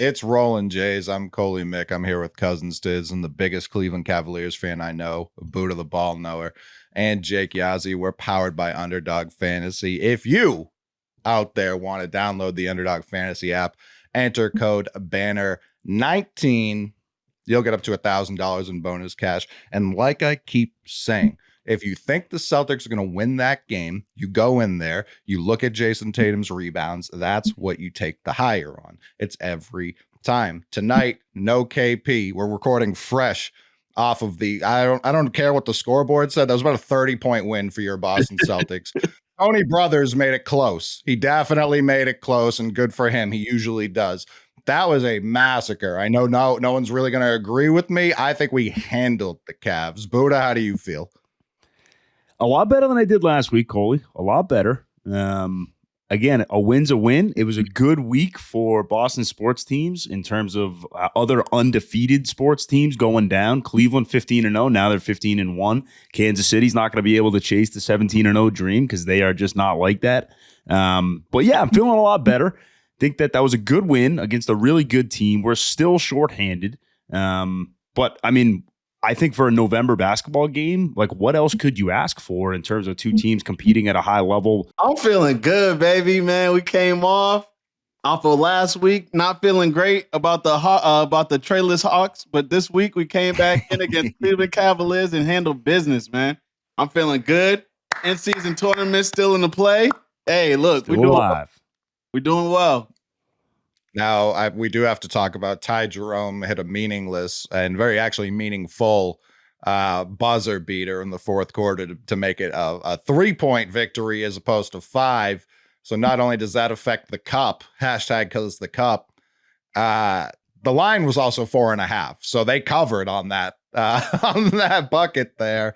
It's Rolin Jays. I'm Coley Mick. I'm here with Cousins Diz and the biggest Cleveland Cavaliers fan I know, a boot of the ball knower, and Jake Yazzie. We're powered by Underdog Fantasy. If you out there want to download the Underdog Fantasy app, enter code BANNER19. You'll get up to $1,000 in bonus cash. And like I keep saying, if you think the Celtics are going to win that game, you go in there, you look at Jason Tatum's rebounds. That's what you take the higher on. It's every time. Tonight, no KP. We're recording fresh off of the I don't care what the scoreboard said. That was about a 30-point win for your Boston Celtics. Tony Brothers made it close. He definitely made it close, and good for him. He usually does. That was a massacre. I know no one's really going to agree with me. I think we handled the Cavs. Buddha, how do you feel? A lot better than I did last week, Coley. A lot better. Again, a win's a win. It was a good week for Boston sports teams in terms of other undefeated sports teams going down. Cleveland 15-0. Now they're 15-1. Kansas City's not going to be able to chase the 17-0 dream because they are just not like that. But yeah, I'm feeling a lot better. Think that was a good win against a really good team. We're still shorthanded. But I mean, I think for a November basketball game, like what else could you ask for in terms of two teams competing at a high level? I'm feeling good, baby, man. We came off of last week, not feeling great about the Trayless Hawks, but this week we came back in against Cleveland Cavaliers and handled business, man. I'm feeling good. In-season tournament still in the play. Hey, look, we're doing well. Now, we do have to talk about Ty Jerome hit a meaningless and very actually meaningful buzzer beater in the fourth quarter to make it a 3-point victory as opposed to 5. So not only does that affect the cup, hashtag because the cup, the line was also 4.5. So they covered on that bucket there.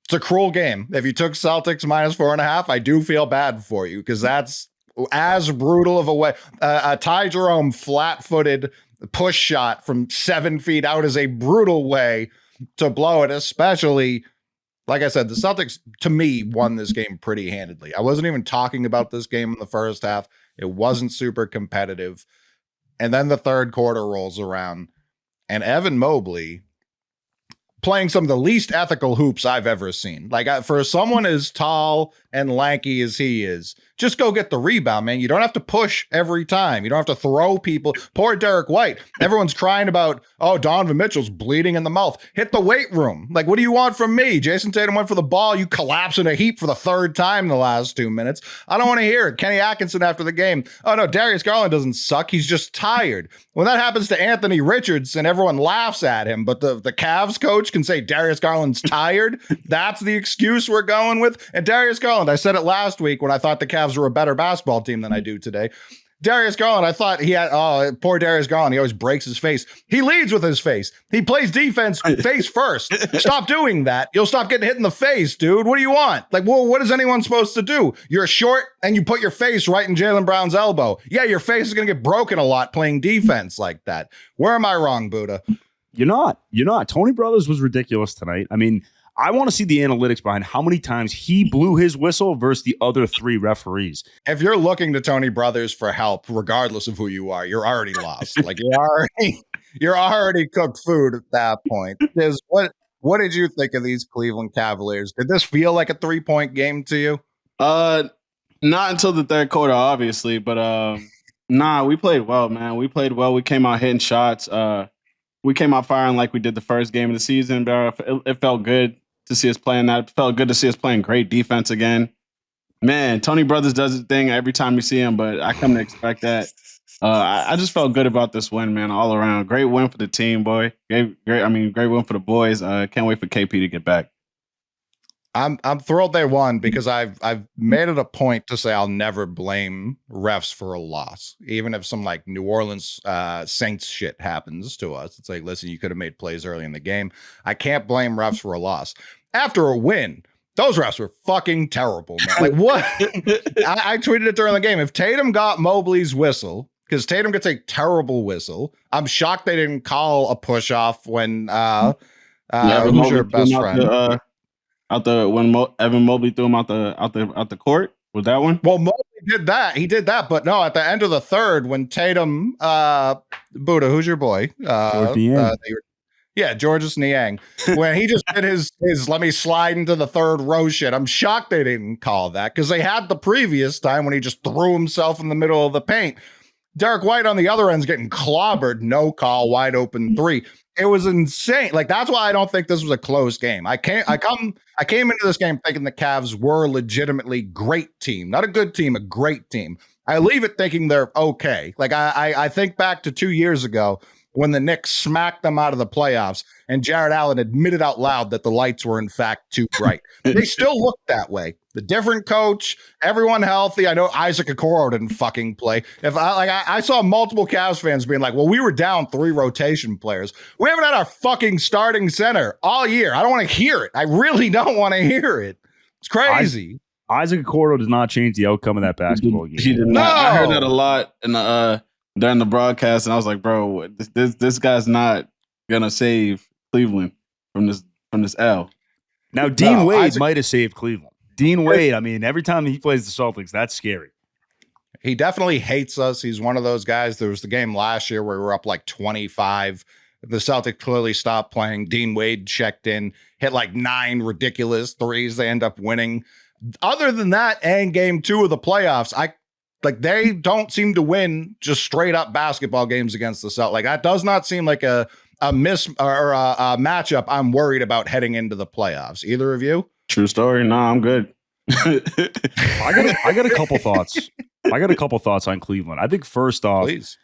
It's a cruel game. If you took Celtics minus 4.5, I do feel bad for you because that's as brutal of a way. A Ty Jerome flat-footed push shot from 7 feet out is a brutal way to blow it, especially, like I said, the Celtics, to me, won this game pretty handedly. I wasn't even talking about this game in the first half. It wasn't super competitive. And then the third quarter rolls around, and Evan Mobley playing some of the least ethical hoops I've ever seen. Like, for someone as tall and lanky as he is, just go get the rebound, man. You don't have to push every time. You don't have to throw people. Poor Derek White. Everyone's crying about, oh, Donovan Mitchell's bleeding in the mouth. Hit the weight room. Like, what do you want from me? Jason Tatum went for the ball. You collapse in a heap for the third time in the last 2 minutes. I don't want to hear it. Kenny Atkinson after the game. Oh, no, Darius Garland doesn't suck. He's just tired. When that happens to Anthony Richardson, everyone laughs at him. But the Cavs coach can say Darius Garland's tired. That's the excuse we're going with. And Darius Garland, I said it last week when I thought the Cavs were a better basketball team than I do today. Darius Garland, I thought he had, poor Darius Garland, he always breaks his face. He leads with his face. He plays defense face first. Stop doing that. You'll stop getting hit in the face, dude. What do you want? Like, well, what is anyone supposed to do? You're short and you put your face right in Jaylen Brown's elbow. Yeah, your face is going to get broken a lot playing defense like that. Where am I wrong, Buddha? You're not. Tony Brothers was ridiculous tonight. I mean, I want to see the analytics behind how many times he blew his whistle versus the other 3 referees. If you're looking to Tony Brothers for help, regardless of who you are, you're already lost. Like you're already cooked food at that point. What did you think of these Cleveland Cavaliers? Did this feel like a 3-point game to you? Not until the third quarter, obviously, but nah, we played well, man. We played well. We came out hitting shots. We came out firing like we did the first game of the season, but it felt good to see us playing that. It felt good to see us playing great defense again. Man, Tony Brothers does his thing every time you see him, but I come to expect that. I just felt good about this win, man, all around. Great win for the team, boy. Great win for the boys. Can't wait for KP to get back. I'm thrilled they won because I've made it a point to say I'll never blame refs for a loss, even if some like New Orleans Saints shit happens to us. It's like, listen, you could have made plays early in the game. I can't blame refs for a loss. After a win, those refs were fucking terrible, man. Like what? I tweeted it during the game. If Tatum got Mobley's whistle, because Tatum gets a terrible whistle, I'm shocked they didn't call a push off when who's your best friend? When Evan Mobley threw him out the court. Was that one? Well, Mobley He did that. But no, at the end of the third, when Tatum, Buddha, who's your boy? George Niang. Yeah, Georges Niang. When he just did his let me slide into the third row shit, I'm shocked they didn't call that because they had the previous time when he just threw himself in the middle of the paint. Derek White on the other end's getting clobbered, no call, wide open three. It was insane. Like, that's why I don't think this was a close game. I came into this game thinking the Cavs were a legitimately great team, not a good team, a great team. I leave it thinking they're okay. Like, I think back to 2 years ago when the Knicks smacked them out of the playoffs and Jared Allen admitted out loud that the lights were in fact too bright. They still look that way. The different coach, everyone healthy. I know Isaac Okoro didn't fucking play. I saw multiple Cavs fans being like, well, we were down 3 rotation players. We haven't had our fucking starting center all year. I don't want to hear it. I really don't want to hear it. It's crazy. Isaac Okoro does not change the outcome of that basketball game. He did not. No. I heard that a lot in the during the broadcast, and I was like, bro, this guy's not gonna save Cleveland from this L. Now, Dean Wade might have saved Cleveland. Dean Wade, I mean, every time he plays the Celtics, that's scary. He definitely hates us. He's one of those guys. There was the game last year where we were up like 25. The Celtics clearly stopped playing. Dean Wade checked in, hit like 9 ridiculous threes. They end up winning. Other than that, and game 2 of the playoffs, they don't seem to win just straight up basketball games against the Celtics. Like, that does not seem like a miss or a matchup I'm worried about heading into the playoffs. Either of you? True story. Nah, I'm good. I got a couple thoughts. I got a couple thoughts on Cleveland. I think first off, please.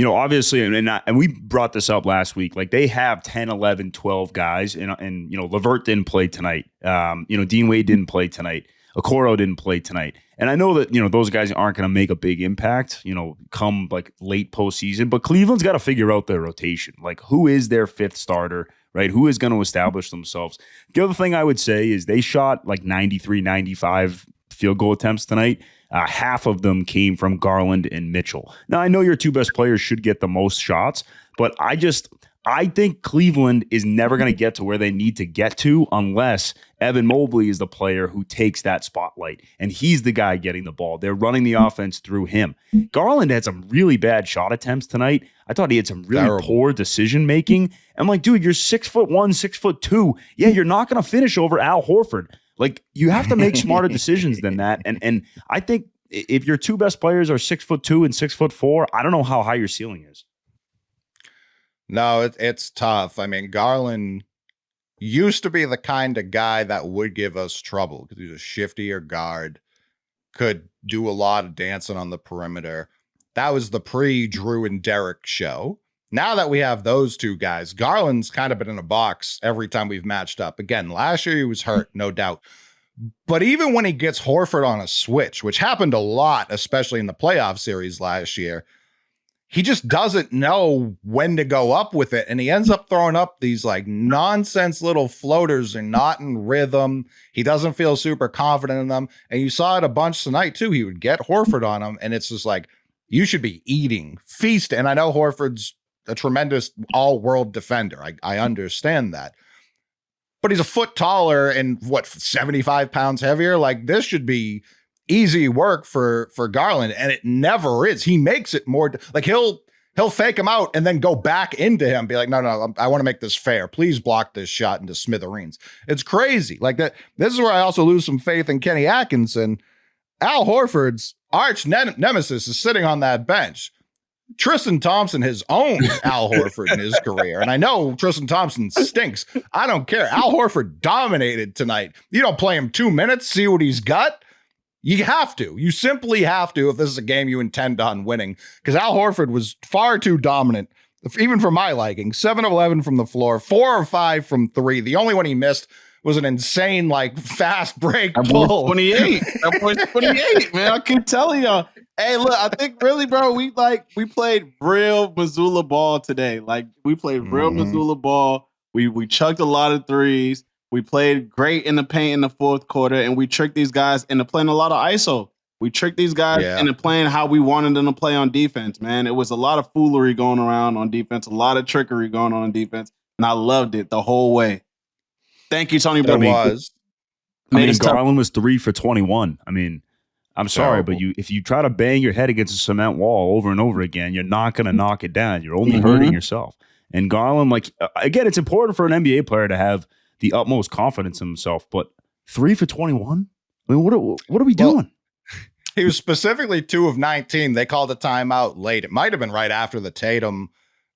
Obviously, and we brought this up last week, like they have 10, 11, 12 guys, and LeVert didn't play tonight. Dean Wade didn't play tonight. Okoro didn't play tonight. And I know that, those guys aren't going to make a big impact, come like late postseason, but Cleveland's got to figure out their rotation. Like, who is their 5th starter, right? Who is going to establish themselves? The other thing I would say is they shot like 93, 95 field goal attempts tonight. Half of them came from Garland and Mitchell. Now, I know your 2 best players should get the most shots, but I think Cleveland is never going to get to where they need to get to unless Evan Mobley is the player who takes that spotlight, and he's the guy getting the ball. They're running the offense through him. Garland had some really bad shot attempts tonight. I thought he had some really poor decision-making. I'm like, dude, you're 6'1", 6'2". Yeah, you're not going to finish over Al Horford. Like, you have to make smarter decisions than that. And I think if your 2 best players are 6'2" and 6'4", I don't know how high your ceiling is. No, it's tough. I mean, Garland used to be the kind of guy that would give us trouble because he's a shiftier guard, could do a lot of dancing on the perimeter. That was the pre-Drew and Derek show. Now that we have those 2 guys, Garland's kind of been in a box every time we've matched up. Again, last year he was hurt, no doubt. But even when he gets Horford on a switch, which happened a lot, especially in the playoff series last year, he just doesn't know when to go up with it. And he ends up throwing up these like nonsense little floaters and not in rhythm. He doesn't feel super confident in them. And you saw it a bunch tonight too. He would get Horford on him. And it's just like, you should be eating, feast. And I know Horford's a tremendous all-world defender. I understand that. But he's a foot taller and 75 pounds heavier. Like, this should be easy work for Garland, and it never is. He makes it more like he'll fake him out and then go back into him, be like, no, I want to make this fair. Please block this shot into smithereens. It's crazy. Like that. This is where I also lose some faith in Kenny Atkinson. Al Horford's arch nemesis is sitting on that bench. Tristan Thompson has owned Al Horford in his career. And I know Tristan Thompson stinks. I don't care. Al Horford dominated tonight. You don't play him 2 minutes, see what he's got. You have to. You simply have to if this is a game you intend on winning. Because Al Horford was far too dominant, even for my liking. 7 of 11 from the floor, 4 or 5 from 3. The only one he missed was an insane, like, fast break pull. 28. That boy's 28, man. I keep telling y'all. Hey, look, I think really, bro, we played real Missoula ball today. Like, we played real Missoula ball. We chucked a lot of threes. We played great in the paint in the 4th quarter, and we tricked these guys into playing a lot of ISO. We tricked these guys into playing how we wanted them to play on defense, man. It was a lot of foolery going around on defense, a lot of trickery going on defense, and I loved it the whole way. Thank you, Tony. Garland was 3 for 21. I mean, I'm sorry, but Terrible. if you try to bang your head against a cement wall over and over again, you're not going to knock it down. You're only hurting yourself. And Garland, again, it's important for an NBA player to have the utmost confidence in himself. But 3 for 21. I mean, what are we doing? He was specifically 2 of 19. They called a timeout late. It might have been right after the Tatum,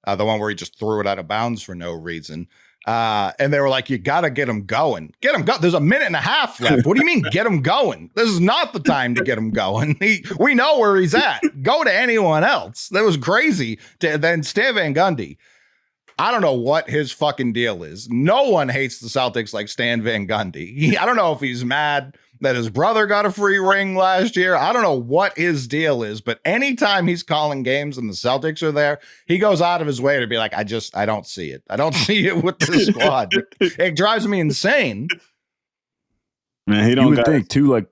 the one where he just threw it out of bounds for no reason. And they were like, you got to get him going. Get him going. There's a minute and a half left. What do you mean get him going? This is not the time to get him going. We know where he's at. Go to anyone else. That was crazy. Then Stan Van Gundy. I don't know what his fucking deal is. No one hates the Celtics like Stan Van Gundy. I don't know if he's mad that his brother got a free ring last year. I don't know what his deal is, but anytime he's calling games and the Celtics are there, he goes out of his way to be like, I don't see it. I don't see it with the squad. It drives me insane. Man, you would think too, like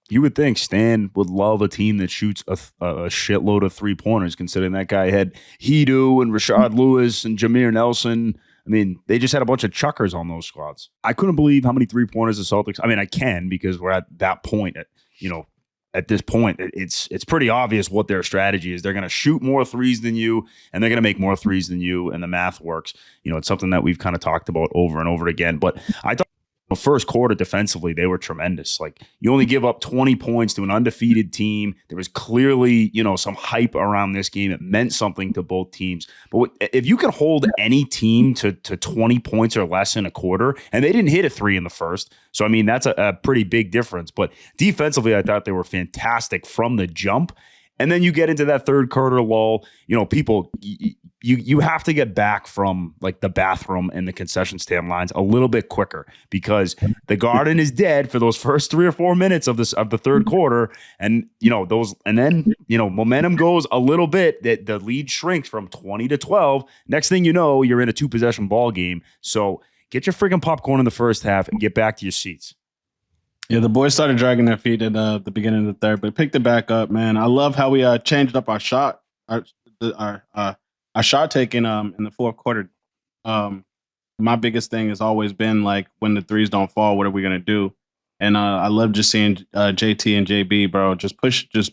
you would think Stan would love a team that shoots a shitload of 3-pointers, considering that guy had Hedo and Rashard Lewis and Jameer Nelson. I mean, they just had a bunch of chuckers on those squads. I couldn't believe how many 3-pointers the Celtics. I mean, I can because we're at that point. At this point, it's pretty obvious what their strategy is. They're going to shoot more threes than you, and they're going to make more threes than you, and the math works. It's something that we've kind of talked about over and over again. But I thought first quarter defensively, they were tremendous. Like, you only give up 20 points to an undefeated team. There was clearly, some hype around this game. It meant something to both teams. But if you can hold any team to 20 points or less in a quarter, and they didn't hit a 3 in the first. So, I mean, that's a pretty big difference. But defensively, I thought they were fantastic from the jump. And then you get into that third quarter lull. People, you have to get back from like the bathroom and the concession stand lines a little bit quicker, because the Garden is dead for those first 3 or 4 minutes of the third quarter, and then momentum goes a little bit. That the lead shrinks from 20 to 12. Next thing you know, you're in a 2-possession ball game. So get your freaking popcorn in the first half and get back to your seats. Yeah, the boys started dragging their feet at the beginning of the third, but picked it back up, man. I love how we changed up our shot, our shot taking in the fourth quarter. My biggest thing has always been like, when the threes don't fall, what are we gonna do? And I love just seeing JT and JB, bro, just push it to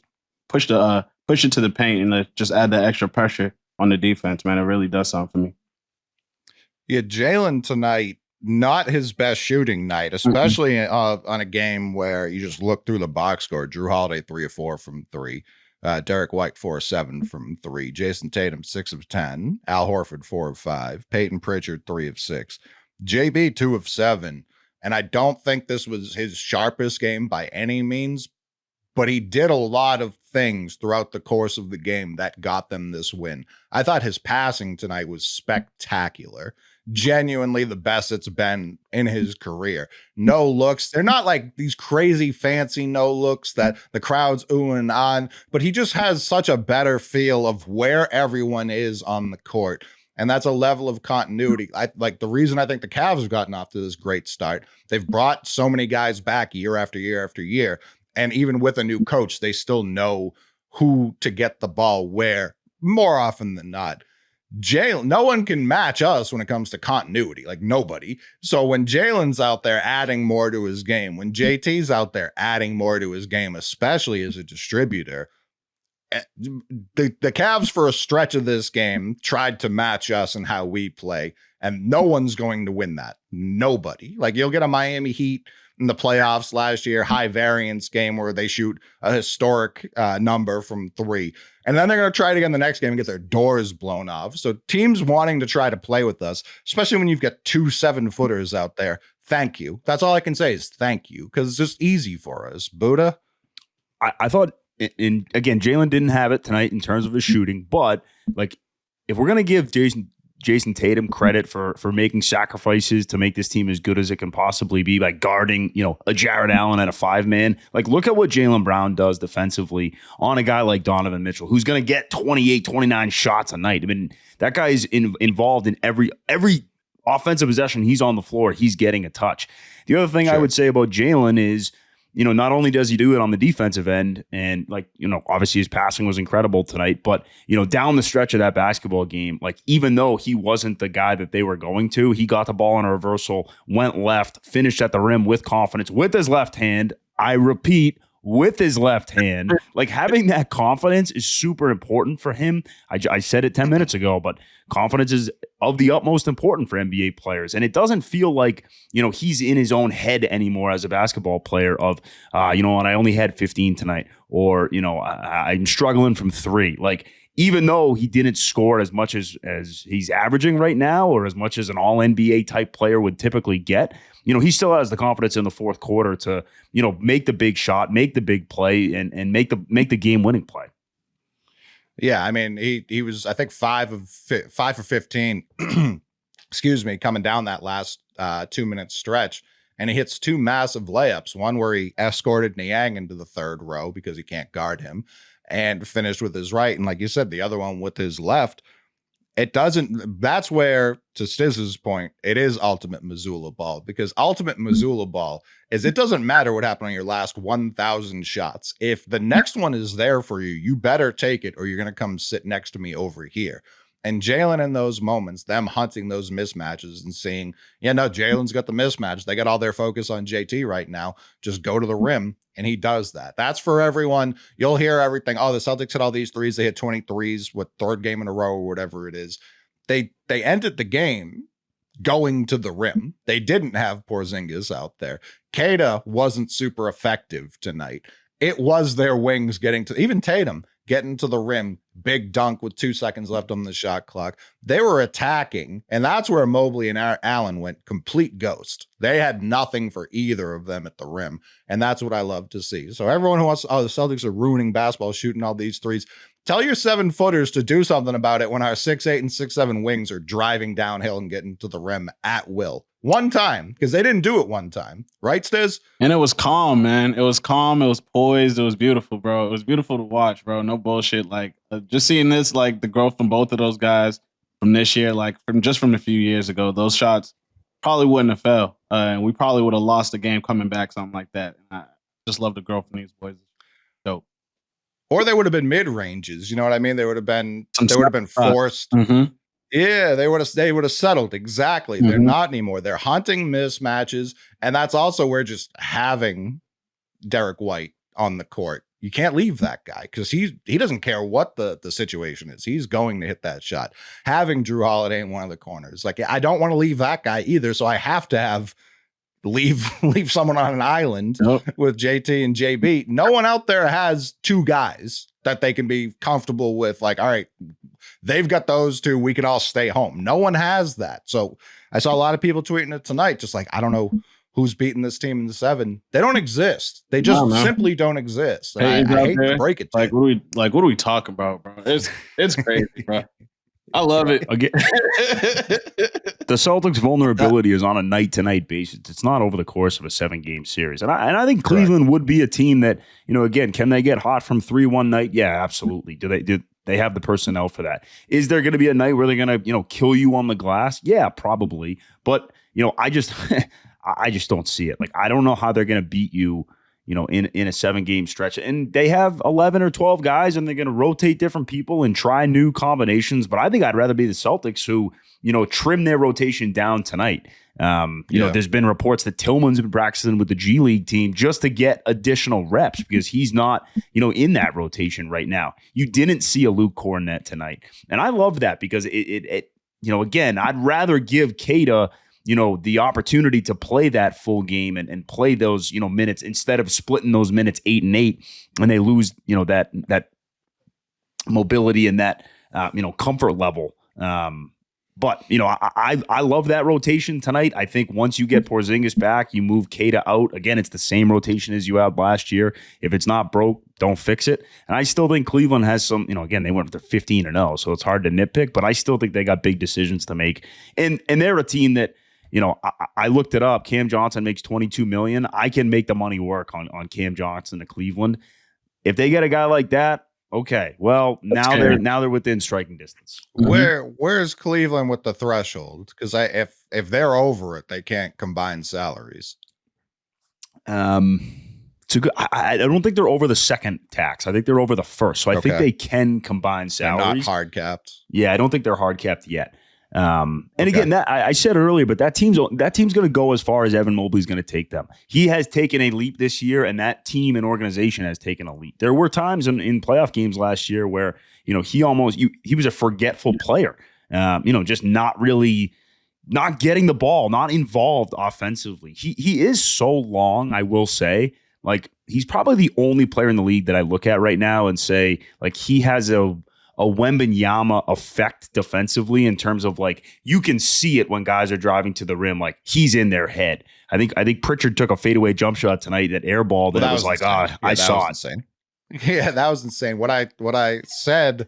the paint and just add that extra pressure on the defense, man. It really does something for me. Yeah, Jalen tonight, not his best shooting night, especially on a game where you just look through the box score. Drew Holiday 3 of 4 from 3. Derek White 4 of 7 from 3. Jason Tatum 6 of 10. Al Horford 4 of 5. Peyton Pritchard 3 of 6. JB 2 of 7. And I don't think this was his sharpest game by any means, but he did a lot of things throughout the course of the game that got them this win. I thought his passing tonight was spectacular. Genuinely the best it's been in his career. No looks. They're not like these crazy fancy no looks that the crowd's oohing on, but he just has such a better feel of where everyone is on the court. And that's a level of continuity. The reason I think the Cavs have gotten off to this great start. They've brought so many guys back year after year after year. And even with a new coach, they still know who to get the ball where more often than not. Jalen, no one can match us when it comes to continuity, like nobody. So when Jalen's out there adding more to his game, when JT's out there adding more to his game, especially as a distributor, the Cavs for a stretch of this game tried to match us in how we play, and no one's going to win that. Nobody. Like, you'll get a Miami Heat in the playoffs last year, high variance game where they shoot a historic number from 3. And then they're going to try it again the next game and get their doors blown off. So teams wanting to try to play with us, especially when you've got 2 7-footers out there. Thank you. That's all I can say is thank you, because it's just easy for us. Buddha? I thought, again, Jalen didn't have it tonight in terms of his shooting, but like, if we're going to give Jason Tatum credit for making sacrifices to make this team as good as it can possibly be by guarding, a Jared Allen and a 5-man. Like, look at what Jaylen Brown does defensively on a guy like Donovan Mitchell, who's going to get 28, 29 shots a night. I mean, that guy is involved in every offensive possession he's on the floor. He's getting a touch. The other thing I would say about Jalen is, not only does he do it on the defensive end, and obviously his passing was incredible tonight, but, down the stretch of that basketball game, like, even though he wasn't the guy that they were going to, he got the ball on a reversal, went left, finished at the rim with confidence with his left hand. I repeat, with his left hand. Like, having that confidence is super important for him. I said it 10 minutes ago, but confidence is of the utmost important for NBA players. And it doesn't feel like, he's in his own head anymore as a basketball player of, and I only had 15 tonight, or, I'm struggling from 3. Like, even though he didn't score as much as he's averaging right now, or as much as an all NBA type player would typically get, he still has the confidence in the fourth quarter to, make the big shot, make the big play, and make the game winning play. Yeah, I mean, he was, I think, 5 for 15, excuse me, coming down that last 2-minute stretch. And he hits 2 massive layups, one where he escorted Niang into the third row because he can't guard him, and finished with his right. And like you said, the other one with his left. That's where, to Stiz's point, it is ultimate Missoula ball, because ultimate Missoula ball is, it doesn't matter what happened on your last 1,000 shots. If the next one is there for you, you better take it, or you're going to come sit next to me over here. And Jalen, in those moments, them hunting those mismatches and seeing, Jalen's got the mismatch. They got all their focus on JT right now. Just go to the rim. And he does that. That's for everyone. You'll hear everything. Oh, the Celtics hit all these threes. They hit 23s, third game in a row or whatever it is. They ended the game going to the rim. They didn't have Porzingis out there. Queta wasn't super effective tonight. It was their wings getting to, even Tatum getting to the rim, big dunk with 2 seconds left on the shot clock. They were attacking, and that's where Mobley and Allen went complete ghost. They had nothing for either of them at the rim, and that's what I love to see. So everyone who wants, the Celtics are ruining basketball, shooting all these threes, tell your 7-footers to do something about it when our 6'8" and 6'7" wings are driving downhill and getting to the rim at will. One time, because they didn't do it one time. Right, Stiz? And it was calm, man. It was calm. It was poised. It was beautiful, bro. It was beautiful to watch, bro. No bullshit. Like, just seeing this, like, the growth from both of those guys from this year, like, from a few years ago, those shots probably wouldn't have fell. And we probably would have lost the game coming back, something like that. And I just love the growth from these boys. Dope. Or they would have been mid-ranges. You know what I mean? They would have been forced. Mm-hmm. Yeah, they would have settled. Exactly. Mm-hmm. They're not anymore. They're hunting mismatches. And that's also where just having Derek White on the court, you can't leave that guy, because he doesn't care what the situation is. He's going to hit that shot. Having Drew Holiday in one of the corners, like, I don't want to leave that guy either. So I have to leave someone on an island with JT and JB. No one out there has 2 guys that they can be comfortable with. Like, all right, they've got those 2. We can all stay home. No one has that. So I saw a lot of people tweeting it tonight, just like, I don't know who's beating this team in the 7. They don't exist. They just simply don't exist. And I hate to break it to you. What are we talking about, bro? It's crazy, bro. I love it. Again, the Celtics' vulnerability is on a night-to-night basis. It's not over the course of a 7-game series. And I think Cleveland would be a team that, again, can they get hot from 3 one night? Yeah, absolutely. Do they have the personnel for that? Is there going to be a night where they're going to, kill you on the glass? Yeah, probably. But, I just I just don't see it. Like, I don't know how they're going to beat you, in a 7-game stretch. And they have 11 or 12 guys, and they're going to rotate different people and try new combinations. But I think I'd rather be the Celtics who, trim their rotation down tonight. There's been reports that Tillman's been practicing with the G League team just to get additional reps, because he's not, in that rotation right now. You didn't see a Luke Cornett tonight. And I love that, because again, I'd rather give Queta, the opportunity to play that full game and play those, minutes, instead of splitting those minutes 8 and 8, and they lose, that mobility and that, comfort level. But, I love that rotation tonight. I think once you get Porzingis back, you move Queta out. Again, it's the same rotation as you had last year. If it's not broke, don't fix it. And I still think Cleveland has some, again, they went to 15-0, so it's hard to nitpick, but I still think they got big decisions to make. And they're a team that, I looked it up. Cam Johnson makes $22 million. I can make the money work on Cam Johnson to Cleveland. If they get a guy like that, okay. Well, now they're within striking distance. Where's Cleveland with the threshold? Because if they're over it, they can't combine salaries. It's a good, I don't think they're over the second tax. I think they're over the first. So I think they can combine salaries. They're not hard capped. Yeah, I don't think they're hard capped yet. And again, that I said earlier, but that team's going to go as far as Evan Mobley's going to take them. He has taken a leap this year, and that team and organization has taken a leap. There were times in playoff games last year where he was a forgetful player. Just not getting the ball, not involved offensively. He is so long, I will say. Like, he's probably the only player in the league that I look at right now and say, like, he has a Wembanyama effect defensively in terms of, like, you can see it when guys are driving to the rim, like he's in their head. I think Pritchard took a fadeaway jump shot tonight that air ball that was like, I saw it. Insane. Yeah, that was insane. What I said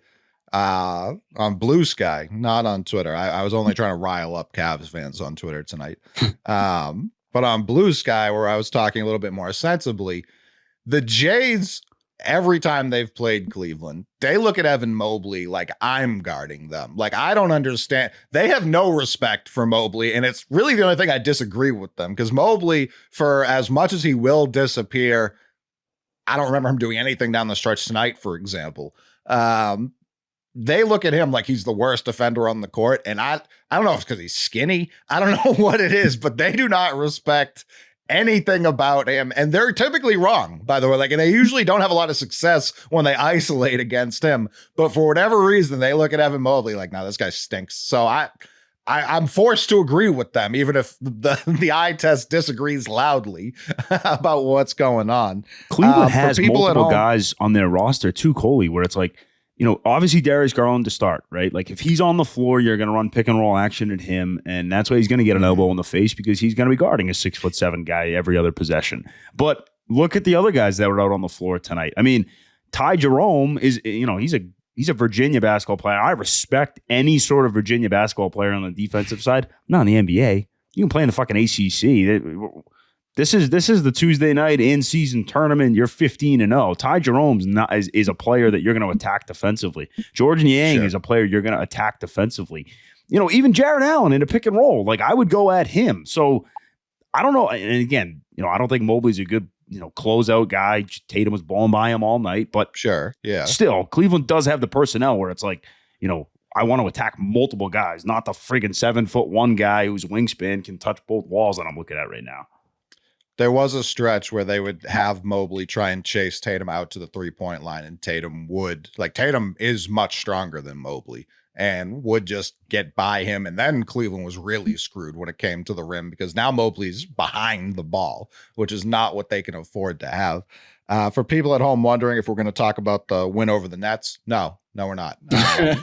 on Blue Sky, not on Twitter. I was only trying to rile up Cavs fans on Twitter tonight. But on Blue Sky, where I was talking a little bit more sensibly, the Jays, every time they've played Cleveland, they look at Evan Mobley like I'm guarding them. Like, I don't understand. They have no respect for Mobley, and it's really the only thing I disagree with them, because Mobley, for as much as he will disappear, I don't remember him doing anything down the stretch tonight, for example. They look at him like he's the worst defender on the court, and I don't know if it's because he's skinny. I don't know what it is, but they do not respect anything about him, and they're typically wrong, by the way. Like, and they usually don't have a lot of success when they isolate against him, but for whatever reason, they look at Evan Mobley like, no, this guy stinks. So I'm forced to agree with them, even if the eye test disagrees loudly about what's going on. Cleveland has multiple guys on their roster too, Coley, where it's like, obviously Darius Garland to start, right? Like, if he's on the floor, you're going to run pick and roll action at him, and that's why he's going to get an elbow in the face, because he's going to be guarding a 6'7" guy every other possession. But look at the other guys that were out on the floor tonight. I mean, Ty Jerome is, he's a Virginia basketball player. I respect any sort of Virginia basketball player on the defensive side. Not in the NBA. You can play in the fucking ACC. This is the Tuesday night in-season tournament. You're 15-0. Ty Jerome's is a player that you're going to attack defensively. Jordan Yang is a player you're going to attack defensively. Even Jared Allen in a pick and roll. Like, I would go at him. So I don't know. And again, I don't think Mobley's a good closeout guy. Tatum was balling by him all night. But still, Cleveland does have the personnel where it's like, I want to attack multiple guys, not the friggin' 7'1" guy whose wingspan can touch both walls that I'm looking at right now. There was a stretch where they would have Mobley try and chase Tatum out to the 3-point line, and Tatum is much stronger than Mobley and would just get by him. And then Cleveland was really screwed when it came to the rim, because now Mobley's behind the ball, which is not what they can afford to have. For people at home wondering if we're going to talk about the win over the Nets, no, we're not. The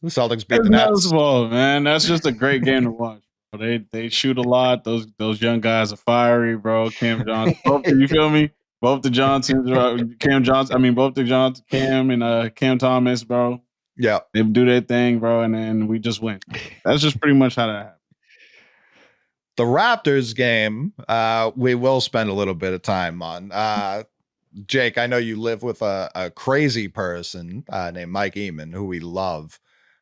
Celtics beat the Nets. Ball, man. That's just a great game to watch. They shoot a lot. Those young guys are fiery, bro. Cam Johnson, you feel me? Both the Johnsons, Cam and Cam Thomas, bro. Yeah, they do their thing, bro, and then we just win. That's just pretty much how that happened. The Raptors game, we will spend a little bit of time on. Jake, I know you live with a crazy person named Mike Eamon, who we love.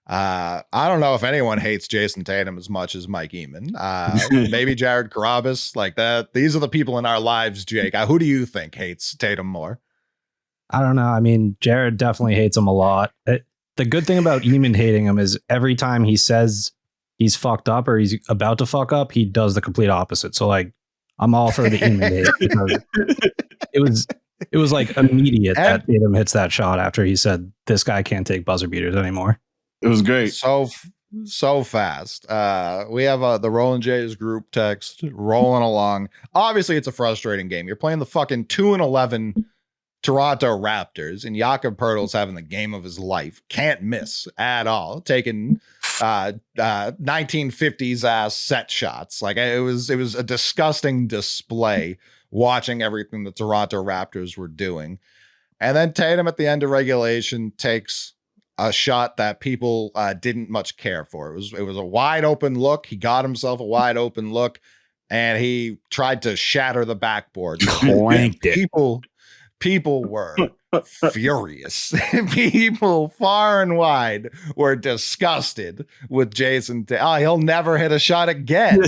I don't know if anyone hates Jason Tatum as much as Mike Eamon. Maybe Jared Carabas, like that. These are the people in our lives, Jake. Who do you think hates Tatum more? I don't know. I mean, Jared definitely hates him a lot. The good thing about Eamon hating him is every time he says he's fucked up or he's about to fuck up, he does the complete opposite. So, like, I'm all for the Eamon hate, because it was like immediate that Tatum hits that shot after he said this guy can't take buzzer beaters anymore. It was great. So fast. We have the Rolin Jays group text rolling along. Obviously, it's a frustrating game. You're playing the fucking 2-11 Toronto Raptors, and Jakob Poeltl's having the game of his life. Can't miss at all. Taking 1950s ass set shots. Like, it was a disgusting display watching everything the Toronto Raptors were doing. And then Tatum at the end of regulation takes a shot that people didn't much care for. It was a wide open look. He got himself a wide open look, and he tried to shatter the backboard. Clanked it. People were furious. People far and wide were disgusted with Jason. He'll never hit a shot again.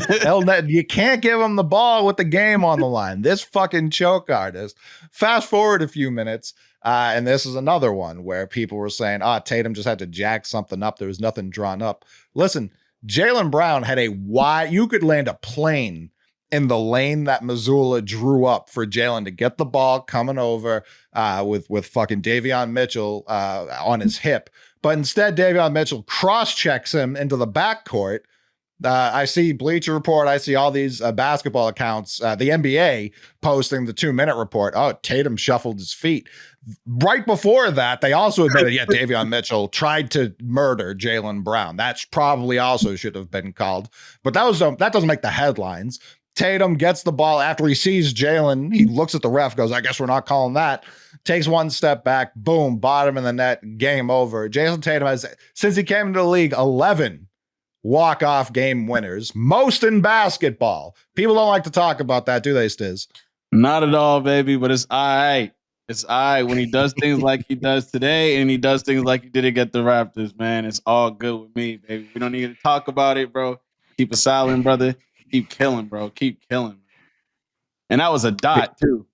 You can't give him the ball with the game on the line. This fucking choke artist. Fast forward a few minutes. And this is another one where people were saying, Tatum just had to jack something up. There was nothing drawn up. Listen, Jaylen Brown had you could land a plane in the lane that Missoula drew up for Jaylen to get the ball coming over with fucking Davion Mitchell on his hip. But instead, Davion Mitchell cross-checks him into the backcourt. I see Bleacher Report. I see all these basketball accounts, the NBA posting the 2-minute report. Oh, Tatum shuffled his feet. Right before that, they also admitted, Davion Mitchell tried to murder Jaylen Brown. That's probably also should have been called. But that doesn't make the headlines. Tatum gets the ball after he sees Jaylen. He looks at the ref, goes, I guess we're not calling that. Takes one step back, boom, bottom in the net, game over. Jason Tatum has, since he came into the league, 11 walk-off game winners, most in basketball. People don't like to talk about that, do they, Stiz? Not at all, baby, but it's all right. It's all right when he does things like he does today and he does things like he did against the Raptors, man. It's all good with me, baby. We don't need to talk about it, bro. Keep it silent, brother. Keep killing, bro. Keep killing. And that was a dot, too.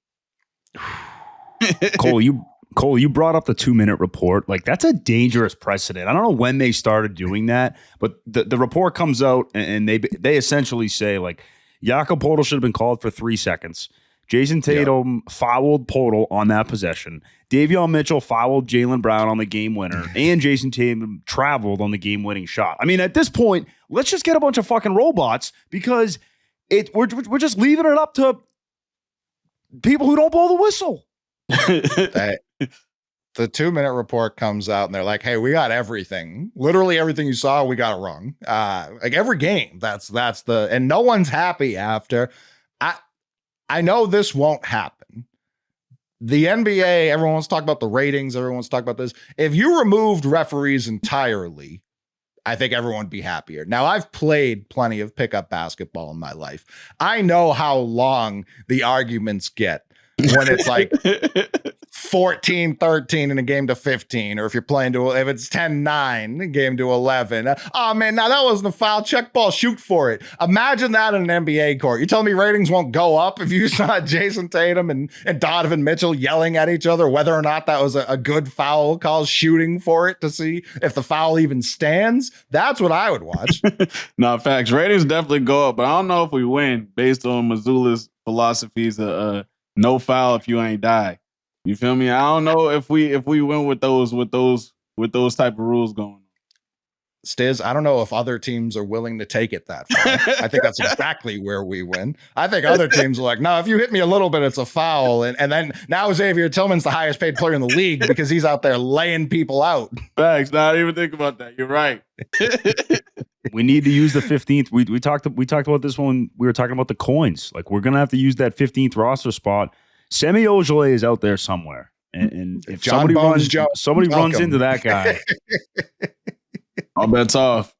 Cole, you brought up the 2-minute report. Like, that's a dangerous precedent. I don't know when they started doing that, but the report comes out and they essentially say, like, Jakob Poeltl should have been called for 3 seconds. Jason Tatum fouled Poeltl on that possession. Davion Mitchell fouled Jaylen Brown on the game winner, and Jason Tatum traveled on the game-winning shot. I mean, at this point, let's just get a bunch of fucking robots because we're just leaving it up to people who don't blow the whistle. The 2-minute report comes out and they're like, hey, we got everything. Literally everything you saw, we got it wrong. Like every game. And no one's happy after. I know this won't happen. The NBA, everyone wants to talk about the ratings. Everyone wants to talk about this. If you removed referees entirely, I think everyone would be happier. Now, I've played plenty of pickup basketball in my life. I know how long the arguments get when it's like 14-13 in a game to 15, or if you're playing if it's 10-9 game to 11. Oh man, now that wasn't a foul. Check ball, shoot for it. Imagine that in an NBA court. You telling me ratings won't go up if you saw Jason Tatum and Donovan Mitchell yelling at each other whether or not that was a good foul call, shooting for it to see if the foul even stands? That's what I would watch. No, facts. Ratings definitely go up, but I don't know if we win based on Missoula's philosophies of no foul if you ain't die. You feel me? I don't know if we win with those type of rules going on. Stiz, I don't know if other teams are willing to take it that far. I think that's exactly where we win. I think other teams are like, no, if you hit me a little bit, it's a foul. And then now Xavier Tillman's the highest paid player in the league because he's out there laying people out. Facts. Not even think about that. You're right. We need to use the 15th. We talked about this when we were talking about the coins. Like, we're gonna have to use that 15th roster spot. Semi Ojeleye is out there somewhere, and if somebody runs into that guy, I'll bet's off.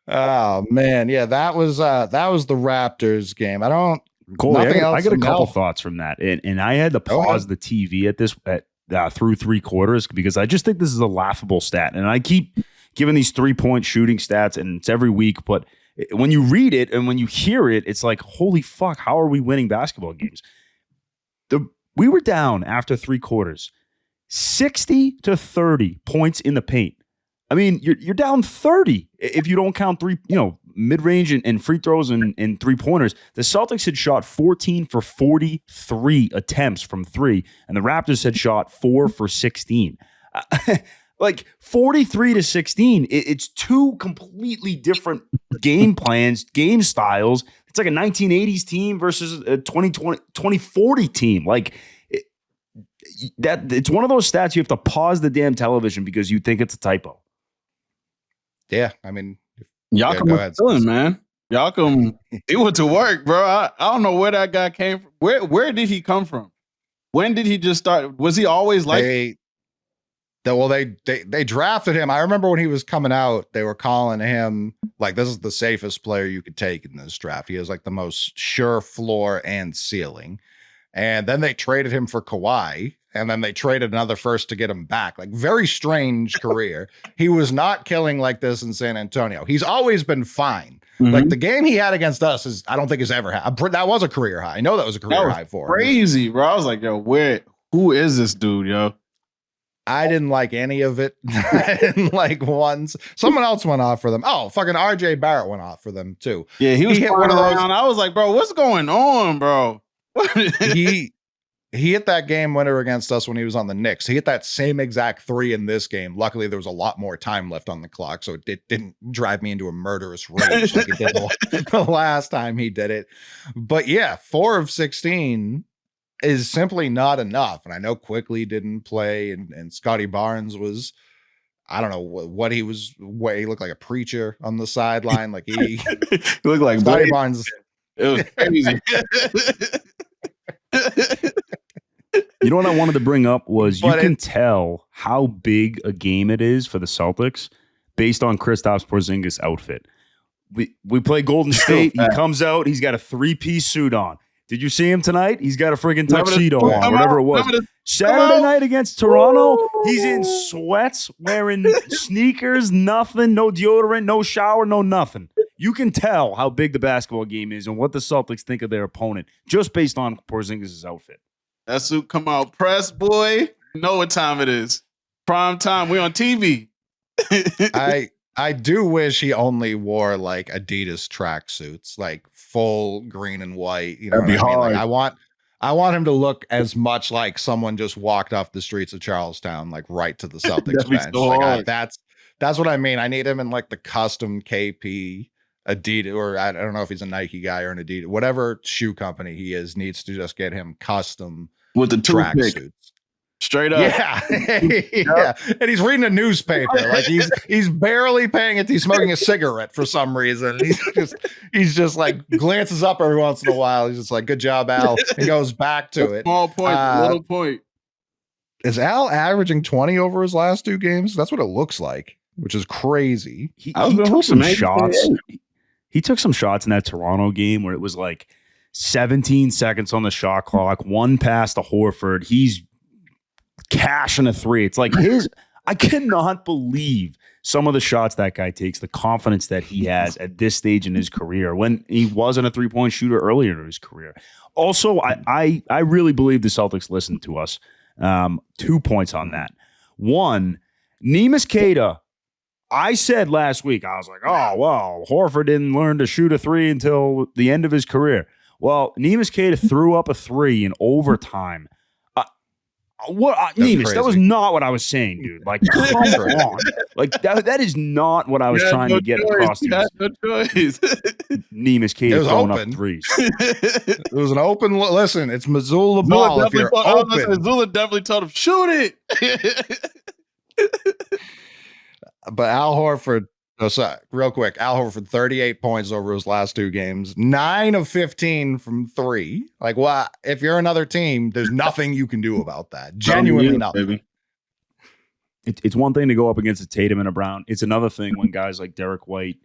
Oh man, yeah, that was the Raptors game. I got a couple thoughts from that, and I had to pause the TV at through 3 quarters because I just think this is a laughable stat, and I keep giving these 3-point shooting stats, and it's every week, but when you read it and when you hear it, it's like, holy fuck, how are we winning basketball games? We were down after 3 quarters, 60-30 points in the paint. I mean, you're down 30 if you don't count mid-range and free throws and 3-pointers. The Celtics had shot 14 for 43 attempts from 3, and the Raptors had shot 4 for 16. Like 43-16, it's 2 completely different game plans, game styles. It's like a 1980s team versus a 2040 team. Like it's one of those stats you have to pause the damn television because you think it's a typo. Yeah, I mean, Jakob was chilling, man. Jakob, he went to work, bro. I don't know where that guy came from. Where did he come from? When did he just start? Was he always like? They drafted him. I remember when he was coming out, they were calling him like, this is the safest player you could take in this draft. He has like the most sure floor and ceiling. And then they traded him for Kawhi, and then they traded another first to get him back. Like, very strange career. He was not killing like this in San Antonio. He's always been fine. Mm-hmm. Like, the game he had against us I don't think has ever had. That was a career high. I know that was a career high for him. Crazy, bro. I was like, yo, where Who is this dude, yo? I didn't like any of it. I didn't like ones. Someone else went off for them. Oh, fucking RJ Barrett went off for them too. Yeah, he was hit one of those. I was like, bro, what's going on, bro? he hit that game winner against us when he was on the Knicks. He hit that same exact 3 in this game. Luckily, there was a lot more time left on the clock, so it didn't drive me into a murderous rage like it did the last time he did it. But yeah, 4 of 16 is simply not enough. And I know Quickly didn't play, and Scotty Barnes was, I don't know what he was, he looked like a preacher on the sideline. Like he looked like Scotty Barnes. It was crazy. You know what I wanted to bring up was you can tell how big a game it is for the Celtics based on Kristaps Porzingis' outfit. We play Golden State. He comes out. He's got a 3-piece suit on. Did you see him tonight? He's got a friggin' tuxedo on, whatever it was. Saturday night against Toronto, he's in sweats, wearing sneakers, nothing, no deodorant, no shower, no nothing. You can tell how big the basketball game is and what the Celtics think of their opponent just based on Porzingis' outfit. That suit come out pressed, boy. You know what time it is. Prime time. We on TV. I do wish he only wore like Adidas tracksuits, like full green and white. You know, that'd be hard. Like, I want him to look as much like someone just walked off the streets of Charlestown, like right to the Celtics bench. So like that's what I mean. I need him in like the custom KP Adidas, or I don't know if he's a Nike guy or an Adidas, whatever shoe company he is, needs to just get him custom with the tracksuits. Straight up. Yeah. Yeah. And he's reading a newspaper. Like he's barely paying it. He's smoking a cigarette for some reason. He's just like glances up every once in a while. He's just like, good job, Al. And goes back to it. Small point, little point. Is Al averaging 20 over his last 2 games? That's what it looks like, which is crazy. He took some shots. He took some shots in that Toronto game where it was like 17 seconds on the shot clock, 1 pass to Horford. He's cashing a 3. It's like I cannot believe some of the shots that guy takes, the confidence that he has at this stage in his career when he wasn't a 3-point shooter earlier in his career. Also, I really believe the Celtics listened to us. 2 points on that. 1, Neemias Queta. I said last week, I was like, oh, well, Horford didn't learn to shoot a 3 until the end of his career. Well, Neemias Queta threw up a 3 in overtime. Neemias, that was not what I was saying, dude. Like, come on. Like, that is not what I was trying to get across. Neemias Queta throwing up 3s. It was an open, listen, it's Missoula ball. If you're open. Missoula definitely told him, shoot it. But Al Horford, real quick, Al Horford, 38 points over his last 2 games, 9 of 15 from 3. Like, what? If you're another team, there's nothing you can do about that. Genuinely nothing. Baby. It's one thing to go up against a Tatum and a Brown. It's another thing when guys like Derek White,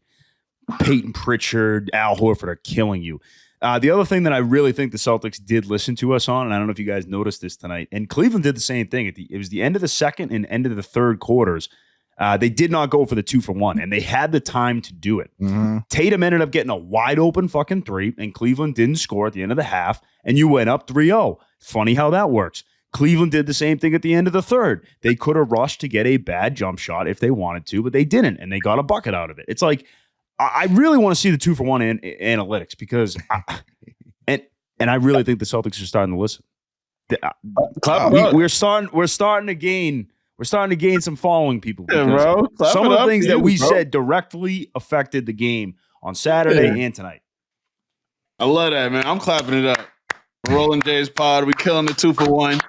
Peyton Pritchard, Al Horford are killing you. The other thing that I really think the Celtics did listen to us on, and I don't know if you guys noticed this tonight, and Cleveland did the same thing. It was the end of the second and end of the third quarters. They did not go for the 2-for-1, and they had the time to do it. Mm-hmm. Tatum ended up getting a wide open fucking 3, and Cleveland didn't score at the end of the half, and you went up 3-0. Funny how that works. Cleveland did the same thing at the end of the third. They could have rushed to get a bad jump shot if they wanted to, but they didn't, and they got a bucket out of it. It's like, I really want to see the 2-for-1 analytics because, and I really think the Celtics are starting to listen. We're starting to gain. We're starting to gain some following people. Bro. Some of the things that we said directly affected the game on Saturday and tonight. I love that, man. I'm clapping it up. Rolling J's pod. We killing the 2-for-1.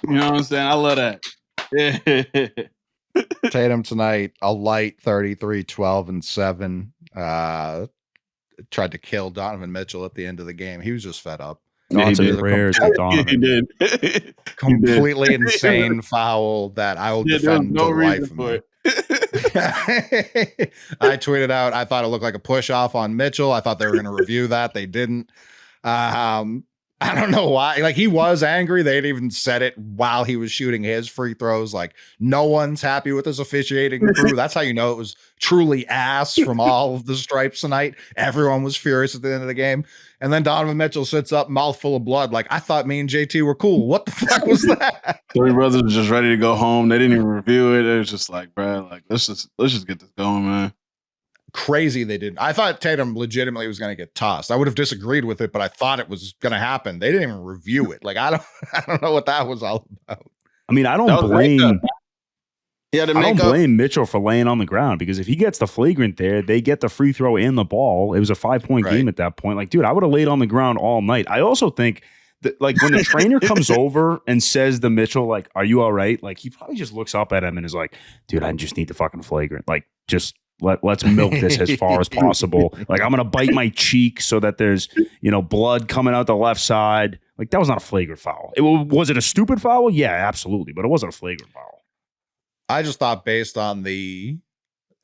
You know what I'm saying? I love that. Yeah. Tatum tonight, a light 33, 12, and 7. Tried to kill Donovan Mitchell at the end of the game. He was just fed up. Thoughts and prayers to Donovan. He did. Completely insane foul that I will defend no to reason life. for it. I tweeted out, I thought it looked like a push off on Mitchell. I thought they were going to review that. They didn't. I don't know why. Like, he was angry. They'd even said it while he was shooting his free throws. Like, no one's happy with his officiating crew. That's how you know it was truly ass from all of the stripes tonight. Everyone was furious at the end of the game. And then Donovan Mitchell sits up, mouthful of blood. Like, I thought me and JT were cool. What the fuck was that? Three brothers were just ready to go home. They didn't even review it. It was just like, bro, like let's just get this going, man. Crazy they didn't. I thought Tatum legitimately was going to get tossed. I would have disagreed with it, but I thought it was going to happen. They didn't even review it. Like, I don't know what that was all about. I mean, I don't blame Mitchell for laying on the ground, because if he gets the flagrant there, they get the free throw and the ball. It was a 5-point game at that point. Like, dude, I would have laid on the ground all night. I also think that, like, when the trainer comes over and says to Mitchell, like, are you all right? Like, he probably just looks up at him and is like, dude, I just need the fucking flagrant. Like, just let's milk this as far as possible. Like, I'm going to bite my cheek so that there's, blood coming out the left side. Like, that was not a flagrant foul. Was it a stupid foul? Yeah, absolutely. But it wasn't a flagrant foul. I just thought, based on they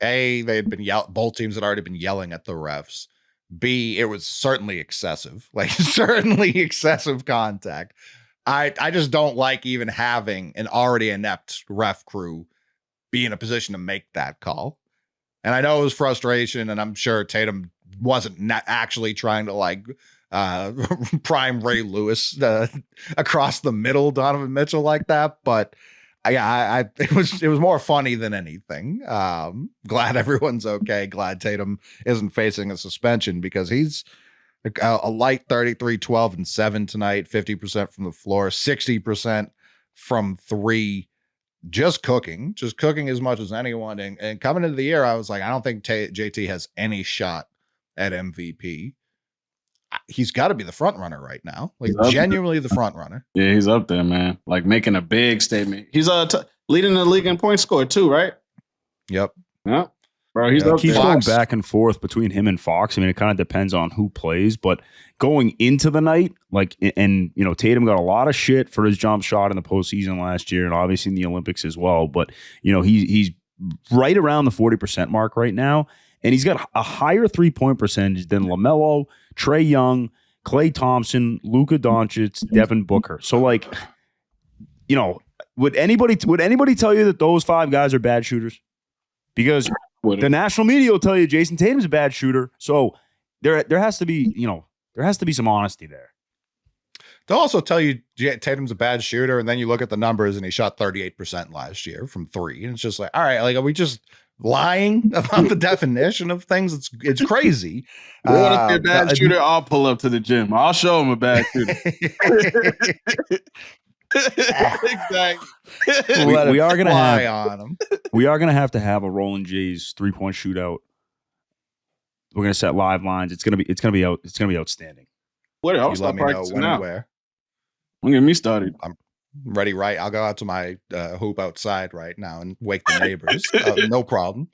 had been both teams had already been yelling at the refs. B, it was certainly excessive, like certainly excessive contact. I just don't like even having an already inept ref crew be in a position to make that call. And I know it was frustration, and I'm sure Tatum wasn't actually trying to like prime Ray Lewis across the middle Donovan Mitchell like that, but it was more funny than anything. Glad everyone's okay. Glad Tatum isn't facing a suspension, because he's a light 33, 12, and 7 tonight, 50% from the floor, 60% from three. Just cooking as much as anyone. And coming into the year, I was like, I don't think JT has any shot at MVP. He's got to be the front runner right now. Like, genuinely the front runner. Yeah, he's up there, man. Like, making a big statement. He's leading the league in points scored too, right? Yep. Yeah. Bro, he's up keeps there. going back and forth between him and Fox. I mean, it kind of depends on who plays, but going into the night, like, and Tatum got a lot of shit for his jump shot in the postseason last year, and obviously in the Olympics as well. But he's right around the 40% mark right now, and he's got a higher 3-point percentage than LaMelo, Trae Young, Klay Thompson, Luka Doncic, Devin Booker. So, like, would anybody tell you that those 5 guys are bad shooters? Because the national media will tell you Jason Tatum's a bad shooter. So there has to be some honesty there. They'll also tell you Tatum's a bad shooter, and then you look at the numbers and he shot 38% last year from 3. And it's just like, all right, like, are we just lying about the definition of things? It's crazy. You want to be a bad shooter? I'll pull up to the gym. I'll show him a bad shooter. Exactly. We are gonna have to have a Rolin Jays 3-point shootout. We're gonna set live lines. It's gonna be outstanding. What else? You let me know when and where. Don't get me started. I'm ready. Right, I'll go out to my hoop outside right now and wake the neighbors. No problem.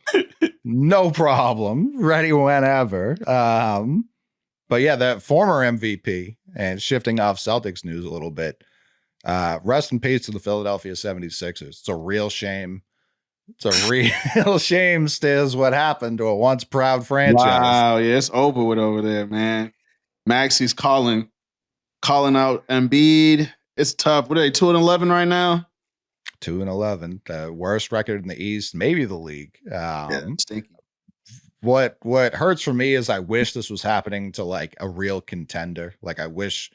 No problem. Ready whenever. But yeah, the former MVP, and shifting off Celtics news a little bit. Rest in peace to the Philadelphia 76ers. It's a real shame. It's a real shame, Stiz, what happened to a once proud franchise. Wow, yeah, it's over with over there, man. Maxi's calling out Embiid. It's tough. What are they, 2-11 right now? 2-11, the worst record in the East, maybe the league. Stinky. What hurts for me is I wish this was happening to like a real contender. Like, I wish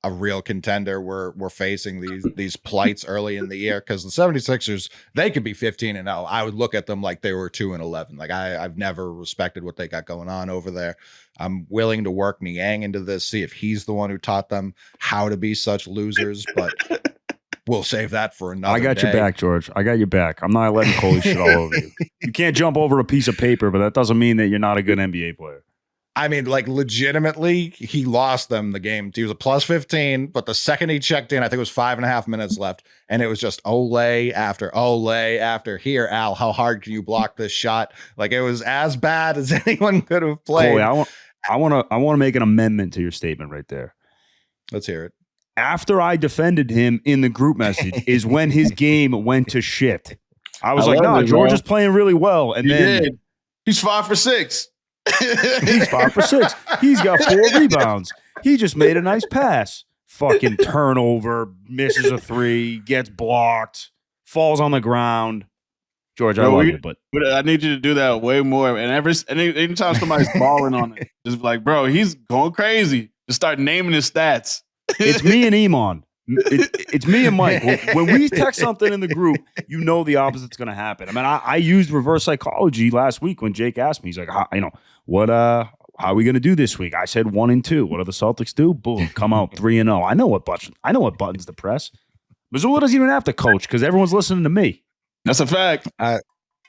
a real contender were facing these plights early in the year, because the 76ers, they could be 15-0. I would look at them like they were 2-11. Like, I've never respected what they got going on over there. I'm willing to work Niang into this, see if he's the one who taught them how to be such losers, but we'll save that for another I got day. your back, George. I got your back. I'm not letting Coley shit all over you. You can't jump over a piece of paper, but that doesn't mean that you're not a good NBA player. I mean, like, legitimately, he lost them the game. He was a plus 15, but the second he checked in, I think it was 5.5 minutes left, and it was just Olay after here. Al, how hard can you block this shot? Like, it was as bad as anyone could have played. Chloe, I want to make an amendment to your statement right there. Let's hear it. After I defended him in the group message is when his game went to shit. I was like, no, George is playing really well, and then he's 5 for 6. He's 5 for 6. He's got 4 rebounds. He just made a nice pass. fucking turnover, misses a three, gets blocked, falls on the ground. George, I love you, but I need you to do that way more. And anytime somebody's balling on it, just like, bro, he's going crazy. Just start naming his stats. it's me and Iman. It's me and Mike. When we text something in the group, you know the opposite's going to happen. I mean, I used reverse psychology last week when Jake asked me. He's like, how are we going to do this week? I said 1-2. What do the Celtics do? Boom, come out 3-0. I know what buttons to press. Missoula doesn't even have to coach because everyone's listening to me. That's a fact.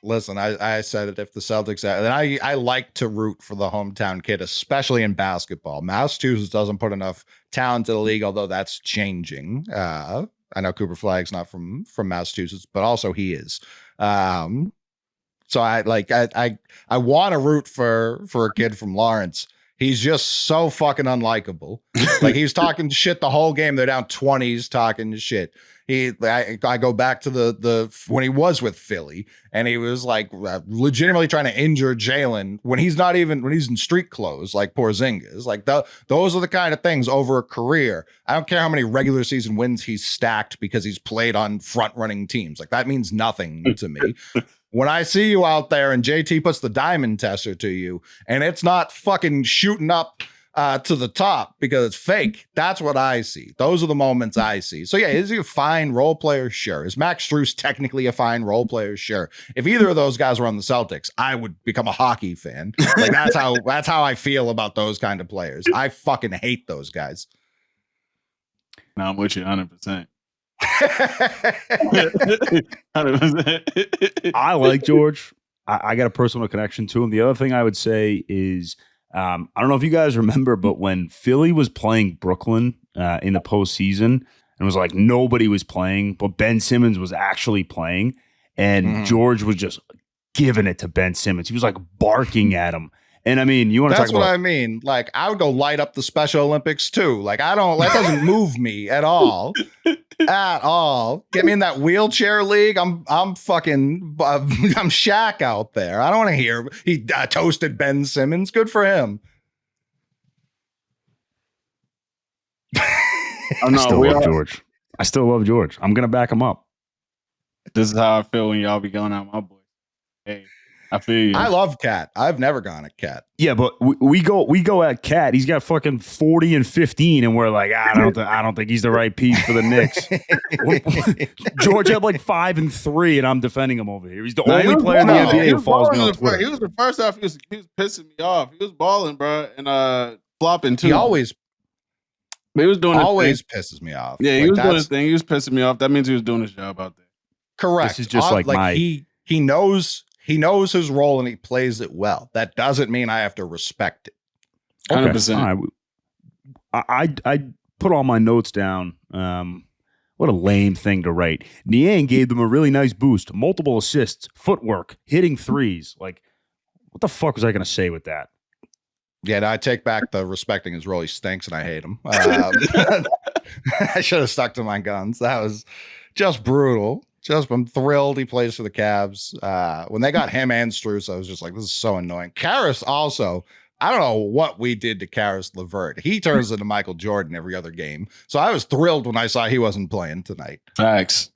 Listen, I said it. If the Celtics, and I like to root for the hometown kid, especially in basketball. Massachusetts doesn't put enough talent to the league, although that's changing. I know Cooper Flagg's not from Massachusetts, but also he is. So I want to root for a kid from Lawrence. He's just so fucking unlikable. Like, he's talking shit the whole game. They're down 20s talking shit. I go back to the when he was with Philly, and he was like legitimately trying to injure Jalen when he's in street clothes, like Porzingis. Like, those are the kind of things over a career. I don't care how many regular season wins he's stacked because he's played on front running teams. Like, that means nothing to me. When I see you out there and JT puts the diamond tester to you and it's not fucking shooting up to the top because it's fake, that's what I see. Those are the moments I see. So yeah, is he a fine role player? Sure. Is Max Strus technically a fine role player? Sure. If either of those guys were on the Celtics, I would become a hockey fan. Like, that's how I feel about those kind of players. I fucking hate those guys. No, I'm with you 100%. 100%. I like George. I got a personal connection to him. The other thing I would say is, I don't know if you guys remember, but when Philly was playing Brooklyn in the postseason, and it was like nobody was playing, but Ben Simmons was actually playing, and George was just giving it to Ben Simmons. He was like barking at him. And I mean, you want to talk about... That's what I mean. Like, I would go light up the Special Olympics too. Like, that doesn't move me at all. At all. Get me in that wheelchair league. I'm fucking, I'm Shaq out there. I don't want to hear he toasted Ben Simmons. Good for him. Oh, no, I still love George. I'm going to back him up. This is how I feel when y'all be going out my boy. Hey, I feel you. I love Cat. I've never gone at Cat. Yeah, but we go at Cat. He's got fucking 40 and 15, and we're like, I don't think he's the right piece for the Knicks. George had like 5 and 3, and I'm defending him over here. He's the only player in the NBA who follows me on Twitter. He was the first half. He was pissing me off. He was balling, bro, and flopping too. He always pisses pisses me off. Yeah, he was doing his thing. He was pissing me off. That means he was doing his job out there. Correct. This is just he knows his role and he plays it well. That doesn't mean I have to respect it. 100%. I put all my notes down. What a lame thing to write. Niang gave them a really nice boost. Multiple assists, footwork, hitting threes. Like, what the fuck was I going to say with that? Yeah, I take back the respecting his role. He stinks and I hate him. I should have stuck to my guns. That was just brutal. I'm thrilled he plays for the Cavs. When they got him and Strus, I was just like, this is so annoying. Karras also, I don't know what we did to Karras LeVert. He turns into Michael Jordan every other game. So I was thrilled when I saw he wasn't playing tonight. Facts.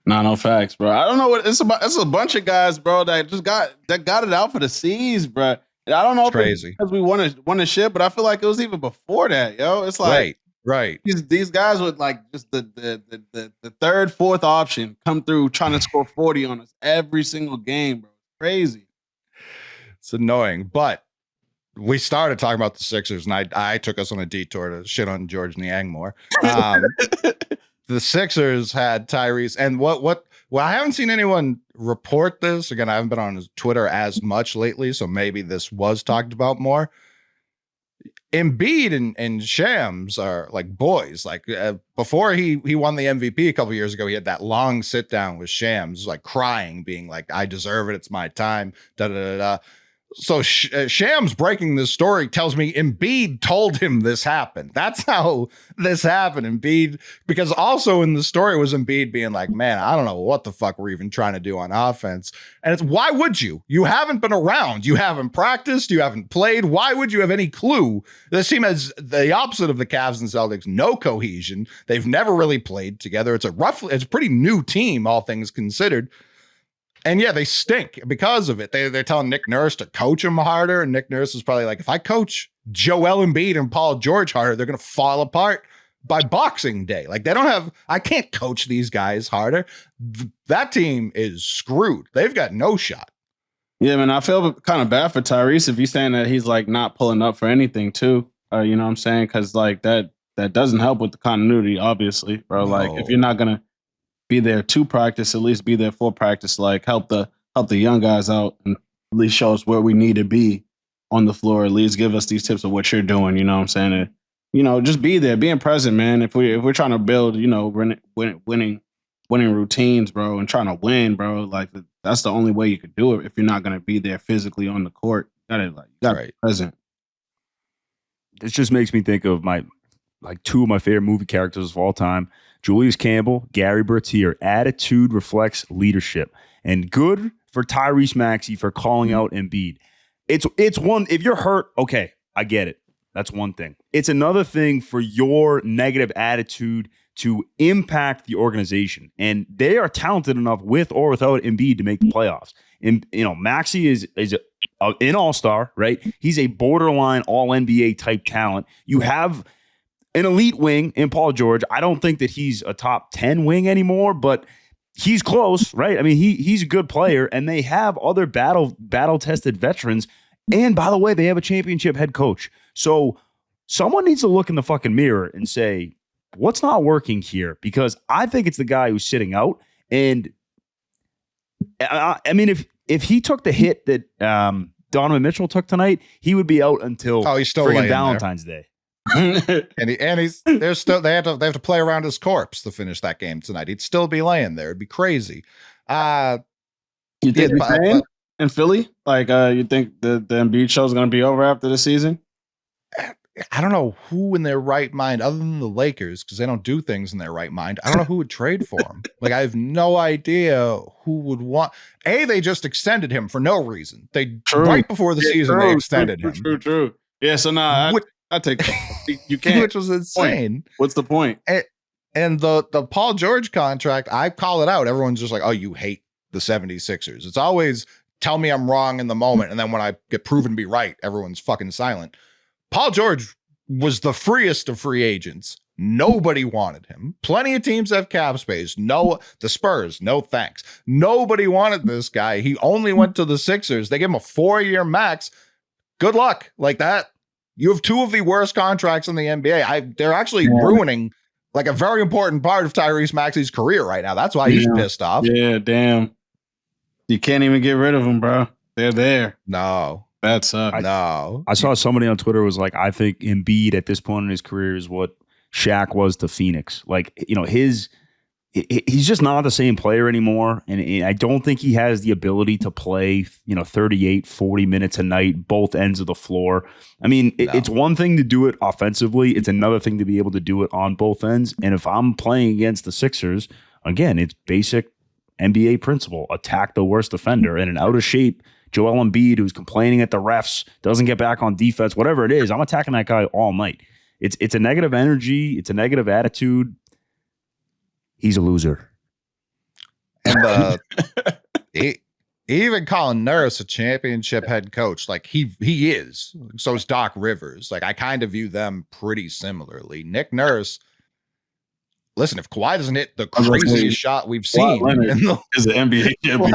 No facts, bro. I don't know what it's about. It's a bunch of guys, bro, that just got it out for the seas, bro. And I don't know if it's because we won a ship, but I feel like it was even before that, yo. It's like right. These guys with like just the third, fourth option come through trying to score 40 on us every single game, bro. Crazy. It's annoying, but we started talking about the Sixers, and I took us on a detour to shit on George Niang more. The Sixers had Tyrese, and what I haven't seen anyone report this. Again, I haven't been on his Twitter as much lately, so maybe this was talked about more. Embiid and Shams are like boys. Like before he won the MVP a couple years ago, he had that long sit down with Shams, like crying, being like, "I deserve it. It's my time." Da da da da. So Shams breaking this story tells me Embiid told him this happened. That's how this happened. Embiid, because also in the story was Embiid being like, man, I don't know what the fuck we're even trying to do on offense. And it's, why would you? You haven't been around. You haven't practiced. You haven't played. Why would you have any clue? This team has the opposite of the Cavs and Celtics, no cohesion. They've never really played together. It's a pretty new team, all things considered. And yeah, they stink because of it. They're telling Nick Nurse to coach him harder. And Nick Nurse is probably like, if I coach Joel Embiid and Paul George harder, they're going to fall apart by Boxing Day. Like I can't coach these guys harder. That team is screwed. They've got no shot. Yeah, man, I feel kind of bad for Tyrese if he's saying that he's like not pulling up for anything too. You know what I'm saying? Because like that doesn't help with the continuity, obviously, bro. No. Like if you're not going to be there to practice, at least be there for practice. Like help the young guys out and at least show us where we need to be on the floor. At least give us these tips of what you're doing. You know what I'm saying? And, you know, just be there, being present, man. If we're trying to build, you know, winning routines, bro, and trying to win, bro, like that's the only way you could do it. If you're not going to be there physically on the court, you gotta be present. This just makes me think of two of my favorite movie characters of all time. Julius Campbell, Gary Bertier. Attitude reflects leadership. And good for Tyrese Maxey for calling out Embiid. It's one, if you're hurt, okay, I get it. That's one thing. It's another thing for your negative attitude to impact the organization. And they are talented enough with or without Embiid to make the playoffs. And, you know, Maxey is an all-star, right? He's a borderline all-NBA type talent. You have an elite wing in Paul George. I don't think that he's a top 10 wing anymore, but he's close, right? I mean, he's a good player, and they have other battle-tested veterans. And by the way, they have a championship head coach. So someone needs to look in the fucking mirror and say, what's not working here? Because I think it's the guy who's sitting out. And I mean, if he took the hit that Donovan Mitchell took tonight, he would be out until he's still friggin' Valentine's Day. and he's there's still they have to play around his corpse to finish that game tonight. He'd still be laying there. It'd be crazy. You think he's staying in Philly? Like you think the Embiid show is going to be over after the season? I don't know who in their right mind, other than the Lakers, because they don't do things in their right mind. I don't know who would trade for him. Like, I have no idea who would want. They just extended him for no reason. Right before the season, they extended him. True. Yeah, so now I take you can't. Which was insane. What's the point? And the Paul George contract, I call it out. Everyone's just like, oh, you hate the 76ers. It's always tell me I'm wrong in the moment. And then when I get proven to be right, everyone's fucking silent. Paul George was the freest of free agents. Nobody wanted him. Plenty of teams have cap space. No, the Spurs, no thanks. Nobody wanted this guy. He only went to the Sixers. They gave him a 4-year max. Good luck. Like that. You have two of the worst contracts in the NBA. They're actually ruining like a very important part of Tyrese Maxey's career right now. That's why he's pissed off. Yeah, damn. You can't even get rid of them, bro. They're there. No. That sucks. No. I saw somebody on Twitter was like, I think Embiid at this point in his career is what Shaq was to Phoenix. Like, you know, he's just not the same player anymore. And I don't think he has the ability to play, 38, 40 minutes a night, both ends of the floor. I mean, it's one thing to do it offensively. It's another thing to be able to do it on both ends. And if I'm playing against the Sixers, again, it's basic NBA principle. Attack the worst defender. And an out of shape Joel Embiid, who's complaining at the refs, doesn't get back on defense, whatever it is, I'm attacking that guy all night. It's a negative energy. It's a negative attitude. He's a loser. And even calling Nurse a championship head coach, like he is. So is Doc Rivers. Like I kind of view them pretty similarly. Nick Nurse. Listen, if Kawhi doesn't hit the craziest shot we've seen is an NBA champion.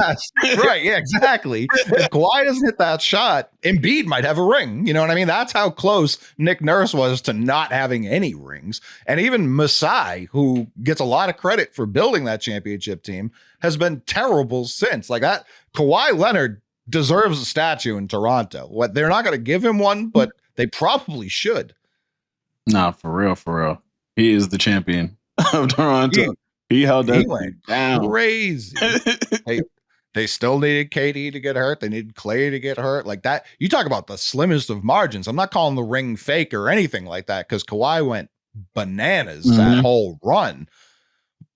Right, yeah, exactly. If Kawhi doesn't hit that shot, Embiid might have a ring. You know what I mean? That's how close Nick Nurse was to not having any rings. And even Masai, who gets a lot of credit for building that championship team, has been terrible since. Like that, Kawhi Leonard deserves a statue in Toronto. What they're not going to give him one, but they probably should. Nah, for real. He is the champion of Toronto. He held that went down. Crazy. Hey, They still needed KD to get hurt. They needed Clay to get hurt. Like that. You talk about the slimmest of margins. I'm not calling the ring fake or anything like that because Kawhi went bananas that whole run.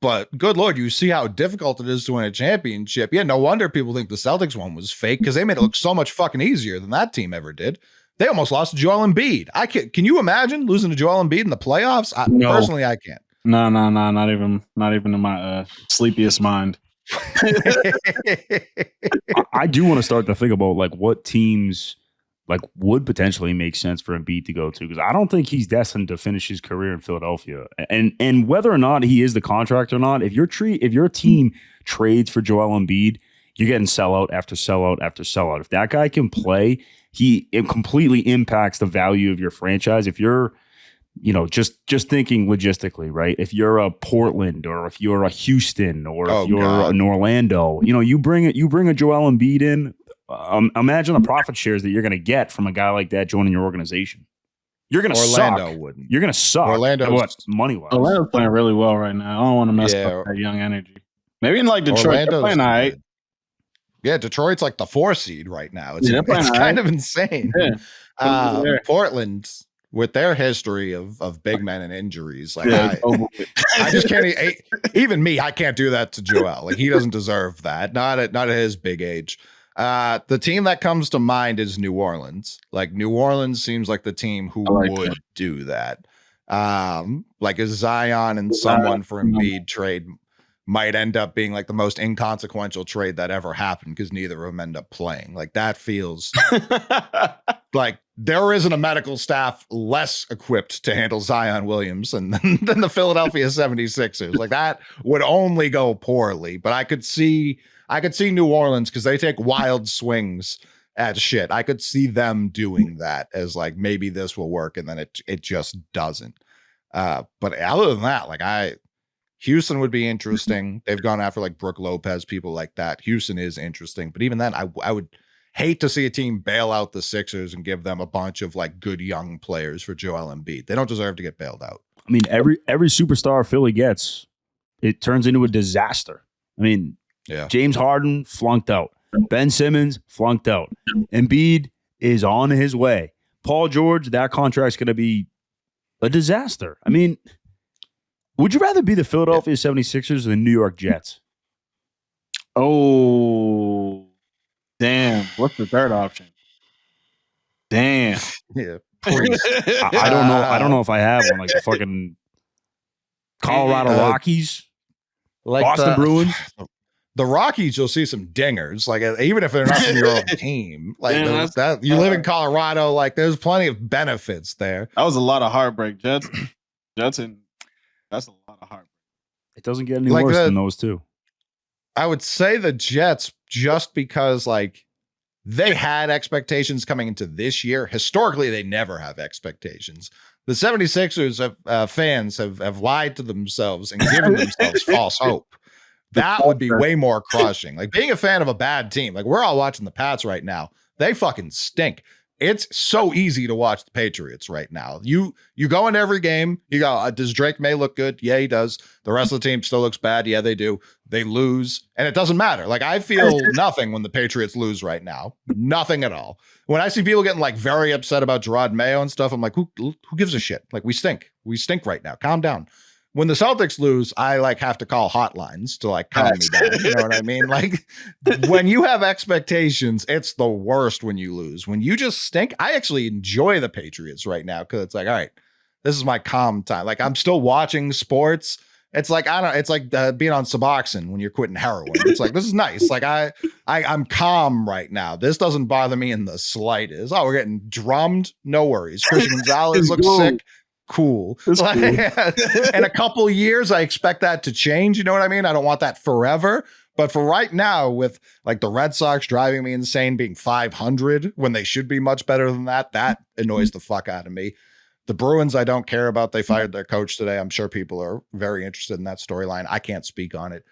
But good Lord, you see how difficult it is to win a championship. Yeah, no wonder people think the Celtics one was fake because they made it look so much fucking easier than that team ever did. They almost lost to Joel Embiid. Can you imagine losing to Joel Embiid in the playoffs? No. Personally, I can't. No, not even in my sleepiest mind. I do want to start to think about like what teams like would potentially make sense for Embiid to go to, because I don't think he's destined to finish his career in Philadelphia. And whether or not he is the contract or not, if your team trades for Joel Embiid, you're getting sellout after sellout after sellout. If that guy can play, it completely impacts the value of your franchise. If you're, just thinking logistically, right? If you're a Portland or if you're a Houston or if you're an Orlando, you bring a Joel Embiid in. Imagine the profit shares that you're going to get from a guy like that joining your organization. You're going to suck. Orlando wouldn't. You're going to suck. Orlando's money wise. Orlando's playing really well right now. I don't want to mess up that young energy. Maybe in like Detroit, they're playing all right. Yeah, Detroit's like the 4 seed right now. It's kind of insane. Yeah. Portland, with their history of big men and injuries, like I just can't. Even me, I can't do that to Joel. Like he doesn't deserve that. Not at his big age. The team that comes to mind is New Orleans. Like New Orleans seems like the team who would do that. Like a Zion and someone for Embiid trade might end up being like the most inconsequential trade that ever happened because neither of them end up playing. Like that feels like there isn't a medical staff less equipped to handle Zion Williamson than the Philadelphia 76ers. Like that would only go poorly, but I could see New Orleans because they take wild swings at shit. I could see them doing that as like, maybe this will work. And then it just doesn't. But other than that, like Houston would be interesting. They've gone after like Brook Lopez, people like that. Houston is interesting, but even then I would hate to see a team bail out the Sixers and give them a bunch of like good young players for Joel Embiid. They don't deserve to get bailed out. I mean, every superstar Philly gets, it turns into a disaster. I mean, James Harden flunked out. Ben Simmons flunked out. Embiid is on his way. Paul George, that contract's going to be a disaster. I mean, would you rather be the Philadelphia 76ers or the New York Jets? Oh, damn. What's the third option? Damn. Yeah. I don't know. I don't know if I have one. Like the fucking Colorado Rockies, like Boston Bruins. The Rockies, you'll see some dingers. Like even if they're not from your own team, like you live in Colorado, like there's plenty of benefits there. That was a lot of heartbreak, Jets, and that's a lot of heartbreak. It doesn't get any worse than those two. I would say the Jets, just because like they had expectations coming into this year. Historically, they never have expectations. The 76ers fans have lied to themselves and given themselves false hope. That would be way more crushing. Like being a fan of a bad team. Like we're all watching the Pats right now. They fucking stink. It's so easy to watch the Patriots right now. You go into every game. You go, does Drake May look good? Yeah, he does. The rest of the team still looks bad. Yeah, they do. They lose. And it doesn't matter. Like I feel nothing when the Patriots lose right now. Nothing at all. When I see people getting like very upset about Gerard Mayo and stuff, I'm like, who gives a shit? Like we stink. We stink right now. Calm down. When the Celtics lose, I like have to call hotlines to like calm me down. You know what I mean? Like when you have expectations, it's the worst when you lose. When you just stink, I actually enjoy the Patriots right now because it's like, all right, this is my calm time. Like I'm still watching sports. It's like, it's like being on Suboxone when you're quitting heroin. It's like, this is nice. Like I'm calm right now. This doesn't bother me in the slightest. Oh, we're getting drummed. No worries. Christian Gonzalez looks sick. Cool. Like, in a couple years, I expect that to change. You know what I mean? I don't want that forever. But for right now, with like the Red Sox driving me insane, being 500 when they should be much better than that, that annoys the fuck out of me. The Bruins, I don't care about. They fired their coach today. I'm sure people are very interested in that storyline. I can't speak on it.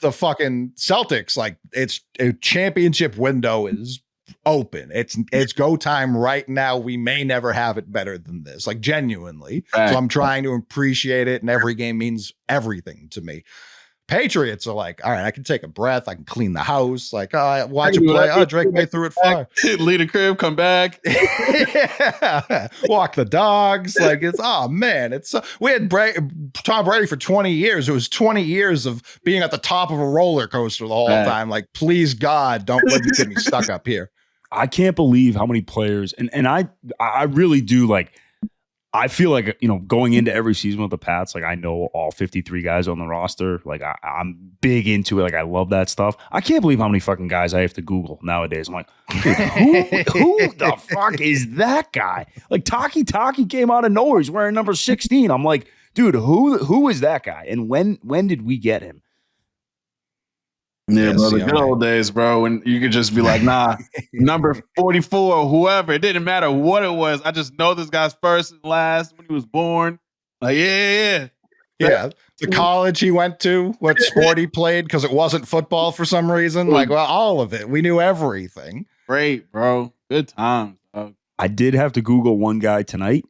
The fucking Celtics, like it's a championship window is open. It's go time right now. We may never have it better than this, like genuinely. Right. So I'm trying to appreciate it, and every game means everything to me. Patriots are like, all right, I can take a breath. I can clean the house. Like, oh, watch it play. Oh, Drake May threw it far. Leave the crib, come back. Yeah. Walk the dogs. Like, it's, oh, man. It's we had Tom Brady for 20 years. It was 20 years of being at the top of a roller coaster the whole time. Like, please, God, don't let me get me stuck up here. I can't believe how many players, and I really do like. I feel like, going into every season with the Pats, like I know all 53 guys on the roster. Like I'm big into it. Like I love that stuff. I can't believe how many fucking guys I have to Google nowadays. I'm like, dude, who the fuck is that guy? Like Taki came out of nowhere. He's wearing number 16. I'm like, dude, who is that guy? And when did we get him? Yeah, bro, the good old days, bro, when you could just be like, nah, number 44 or whoever. It didn't matter what it was. I just know this guy's first and last when he was born. Like, yeah. The college he went to, what sport he played, because it wasn't football for some reason. Like, well, all of it. We knew everything. Great, bro. Good times, bro. I did have to Google one guy tonight,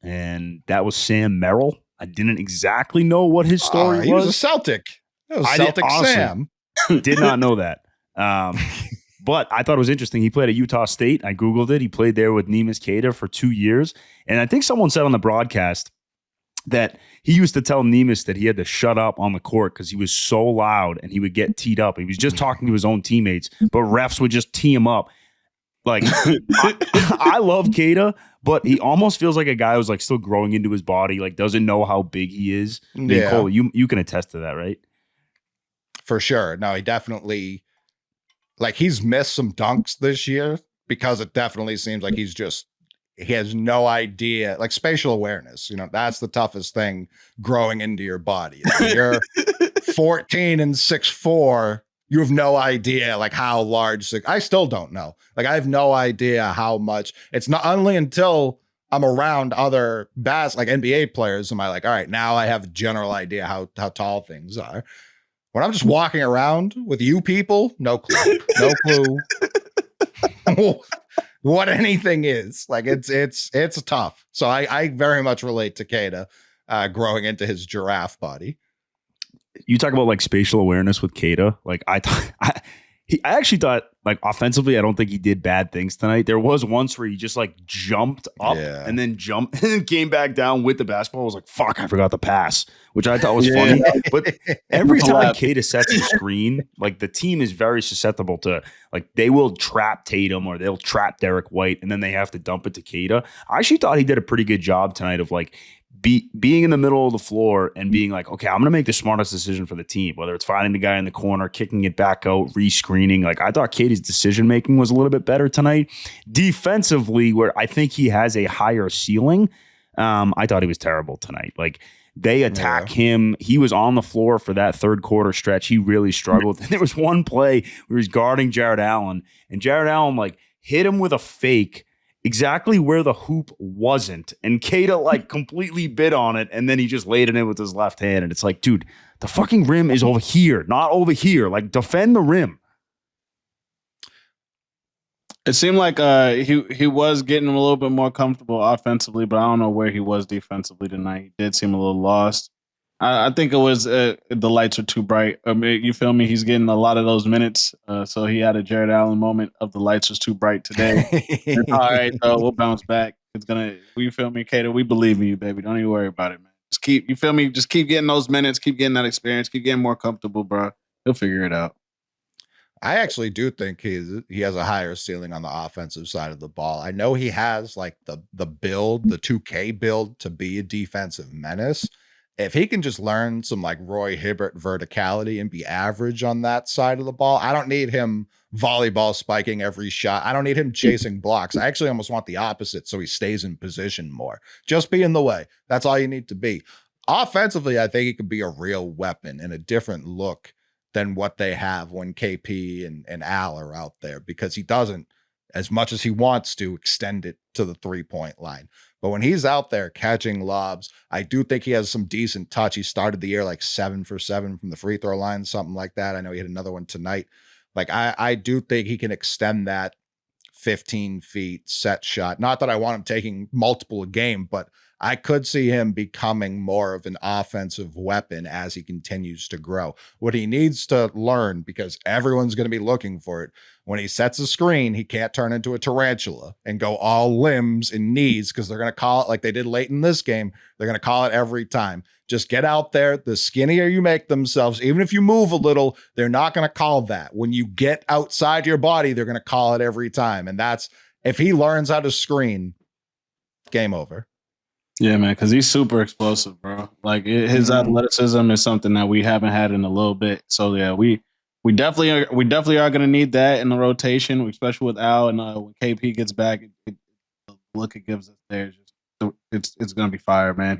and that was Sam Merrill. I didn't exactly know what his story was. He was a Celtic. It was Celtic Sam. Did not know that. But I thought it was interesting. He played at Utah State. I Googled it. He played there with Neemias Queta for 2 years. And I think someone said on the broadcast that he used to tell Neemias that he had to shut up on the court because he was so loud and he would get teed up. He was just talking to his own teammates, but refs would just tee him up. Like, I love Queta, but he almost feels like a guy who's like still growing into his body, like doesn't know how big he is. Yeah. Cole, you can attest to that, right? For sure. No, he definitely, like, he's missed some dunks this year because it definitely seems like he has no idea, like spatial awareness. That's the toughest thing growing into your body. Like, you're 14 and 6'4", you have no idea like how large. I still don't know. Like, I have no idea how much. It's not only until I'm around other like NBA players am I like, all right, now I have a general idea how tall things are. When I'm just walking around with you people, no clue. No clue what anything is. Like, it's tough. So I very much relate to Queta growing into his giraffe body. You talk about like spatial awareness with Queta. Like I actually thought, like, offensively, I don't think he did bad things tonight. There was once where he just like jumped up and then jumped and then came back down with the basketball. I was like, fuck, I forgot the pass, which I thought was funny. But every time Queta sets a screen, like the team is very susceptible to, like, they will trap Tatum or they'll trap Derek White and then they have to dump it to Queta. I actually thought he did a pretty good job tonight of like being in the middle of the floor and being like, okay, I'm going to make the smartest decision for the team, whether it's finding the guy in the corner, kicking it back out, re-screening. Like, I thought Katie's decision-making was a little bit better tonight. Defensively, where I think he has a higher ceiling, I thought he was terrible tonight. Like, they attack him. He was on the floor for that third quarter stretch. He really struggled. And there was one play where he was guarding Jared Allen, and Jared Allen, like, hit him with a fake exactly where the hoop wasn't, and Queta like completely bit on it, and then he just laid it in with his left hand, and it's like, dude, the fucking rim is over here, not over here. Like, defend the rim. It seemed like he was getting a little bit more comfortable offensively, but I don't know where he was defensively tonight. He did seem a little lost. I think it was the lights are too bright. I mean, you feel me? He's getting a lot of those minutes. So he had a Jared Allen moment of the lights was too bright today. All right, so we'll bounce back. You feel me, Queta? We believe in you, baby. Don't even worry about it, man. You feel me? Just keep getting those minutes, keep getting that experience, keep getting more comfortable, bro. He'll figure it out. I actually do think he has a higher ceiling on the offensive side of the ball. I know he has like the build, the 2K build to be a defensive menace. If he can just learn some like Roy Hibbert verticality and be average on that side of the ball, I don't need him volleyball spiking every shot. I don't need him chasing blocks. I actually almost want the opposite, so he stays in position more. Just be in the way. That's all you need to be. Offensively, I think he could be a real weapon and a different look than what they have when KP and Al are out there, because he doesn't, as much as he wants to, extend it to the 3-point line. But when he's out there catching lobs, I do think he has some decent touch. He started the year like 7 for 7 from the free throw line, something like that. I know he had another one tonight. Like, I do think he can extend that 15 feet set shot. Not that I want him taking multiple a game, but I could see him becoming more of an offensive weapon as he continues to grow. What he needs to learn, because everyone's going to be looking for it, when he sets a screen, he can't turn into a tarantula and go all limbs and knees, because they're going to call it like they did late in this game. They're going to call it every time. Just get out there. The skinnier you make themselves, even if you move a little, they're not going to call that. When you get outside your body, they're going to call it every time. And that's, if he learns how to screen, game over. Yeah, man, because he's super explosive, bro. Like his athleticism is something that we haven't had in a little bit. So yeah, we definitely are going to need that in the rotation, especially with Al, and when KP gets back, the look it gives us there, it's going to be fire, man.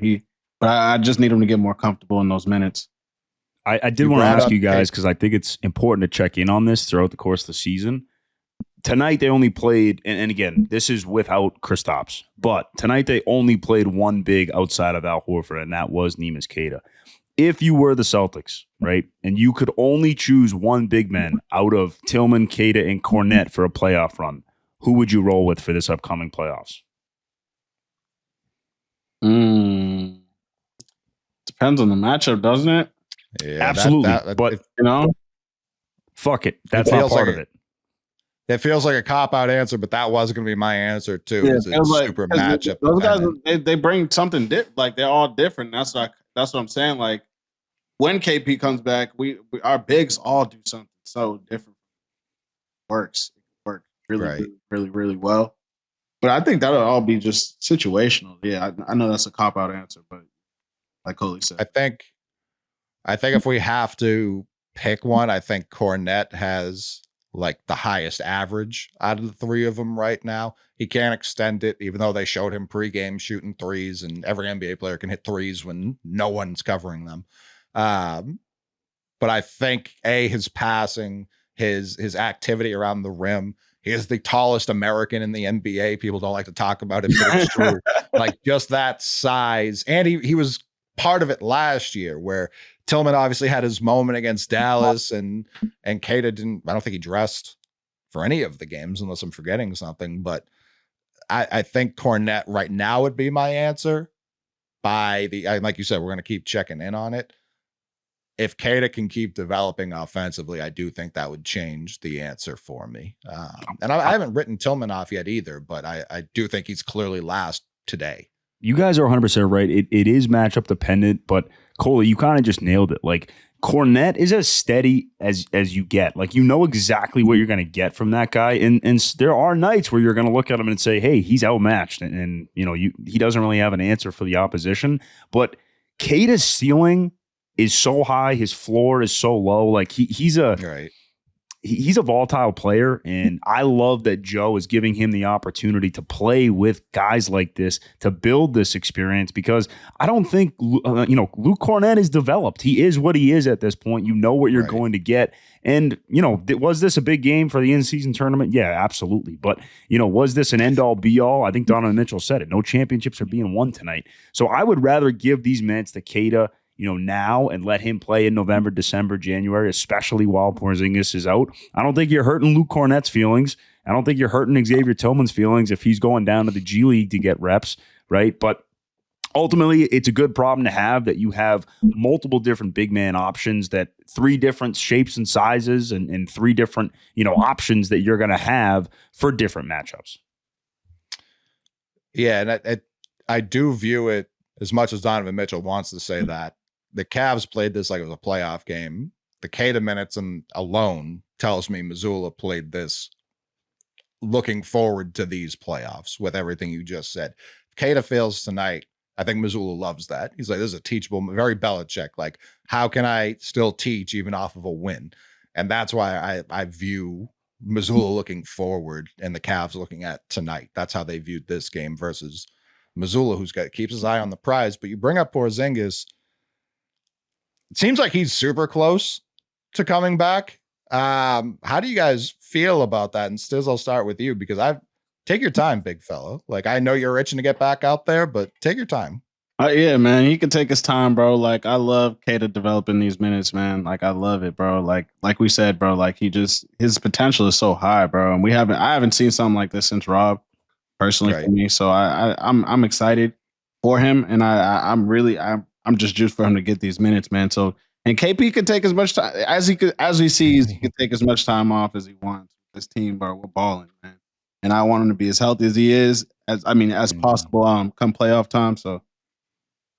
But I just need him to get more comfortable in those minutes. I did want to ask you guys, because I think it's important to check in on this throughout the course of the season. Tonight they only played, and again, this is without Kristaps, but tonight they only played one big outside of Al Horford, and that was Neemias Queta. If you were the Celtics, right, and you could only choose one big man out of Tillman, Queta, and Kornet for a playoff run, who would you roll with for this upcoming playoffs? Depends on the matchup, doesn't it? Yeah, absolutely. But you know, fuck it. That's not part of it. It feels like a cop-out answer, but that was going to be my answer too. Yeah, it's like, super matchup. Those guys, they bring something like they're all different. That's what I'm saying. Like when KP comes back, we our bigs all do something so different. It works really well. But I think that'll all be just situational. Yeah, I know that's a cop-out answer, but like Coley said, I think if we have to pick one, I think Kornet has like the highest average out of the three of them right now. He can't extend it, even though they showed him pregame shooting threes, and every NBA player can hit threes when no one's covering them. But I think his passing, his activity around the rim, he is the tallest American in the NBA. People don't like to talk about it, but it's true. Like just that size. And he was part of it last year, where Tillman obviously had his moment against Dallas, and Queta didn't. I don't think he dressed for any of the games, unless I'm forgetting something. But I think Kornet right now would be my answer. Like you said, we're going to keep checking in on it. If Queta can keep developing offensively, I do think that would change the answer for me. And I haven't written Tillman off yet either, but I do think he's clearly last today. You guys are 100% right. It is matchup dependent, but Coley, you kind of just nailed it. Like Kornet is as steady as you get. Like you know exactly what you're going to get from that guy, and there are nights where you're going to look at him and say, "Hey, he's outmatched," and you know he doesn't really have an answer for the opposition. But Queta's ceiling is so high, his floor is so low. Like he's a volatile player, and I love that Joe is giving him the opportunity to play with guys like this to build this experience, because I don't think Luke Kornet is developed. He is what he is at this point. You know what you're going to get. And, was this a big game for the in-season tournament? Yeah, absolutely. But, was this an end-all, be-all? I think Donovan Mitchell said it. No championships are being won tonight. So I would rather give these minutes to Queta, now, and let him play in November, December, January, especially while Porzingis is out. I don't think you're hurting Luke Kornet's feelings. I don't think you're hurting Xavier Tillman's feelings if he's going down to the G League to get reps, right? But ultimately, it's a good problem to have that you have multiple different big man options, that 3 different shapes and sizes and 3 different, options that you're going to have for different matchups. Yeah, and I do view it, as much as Donovan Mitchell wants to say that, the Cavs played this like it was a playoff game. The Queta minutes alone tells me Missoula played this looking forward to these playoffs with everything you just said. If Queta fails tonight, I think Missoula loves that. He's like, this is a teachable, very Belichick. Like, how can I still teach even off of a win? And that's why I view Missoula looking forward and the Cavs looking at tonight. That's how they viewed this game versus Missoula, who's keeps his eye on the prize. But you bring up Porzingis. It seems like he's super close to coming back. How do you guys feel about that? And Stiz, I'll start with you, because take your time, big fellow. Like, I know you're itching to get back out there, but take your time. Yeah, man, he can take his time, bro. Like, I love Queta developing these minutes, man. Like, I love it, bro. Like we said, bro, like his potential is so high, bro. And I haven't seen something like this since Rob, personally, for me. So I'm excited. for him, and I'm just juiced for him to get these minutes, man. So, and KP could take as much time as he sees. He could take as much time off as he wants. This team, bro, we're balling, man, and I want him to be as healthy as he is, as possible. Come playoff time. So,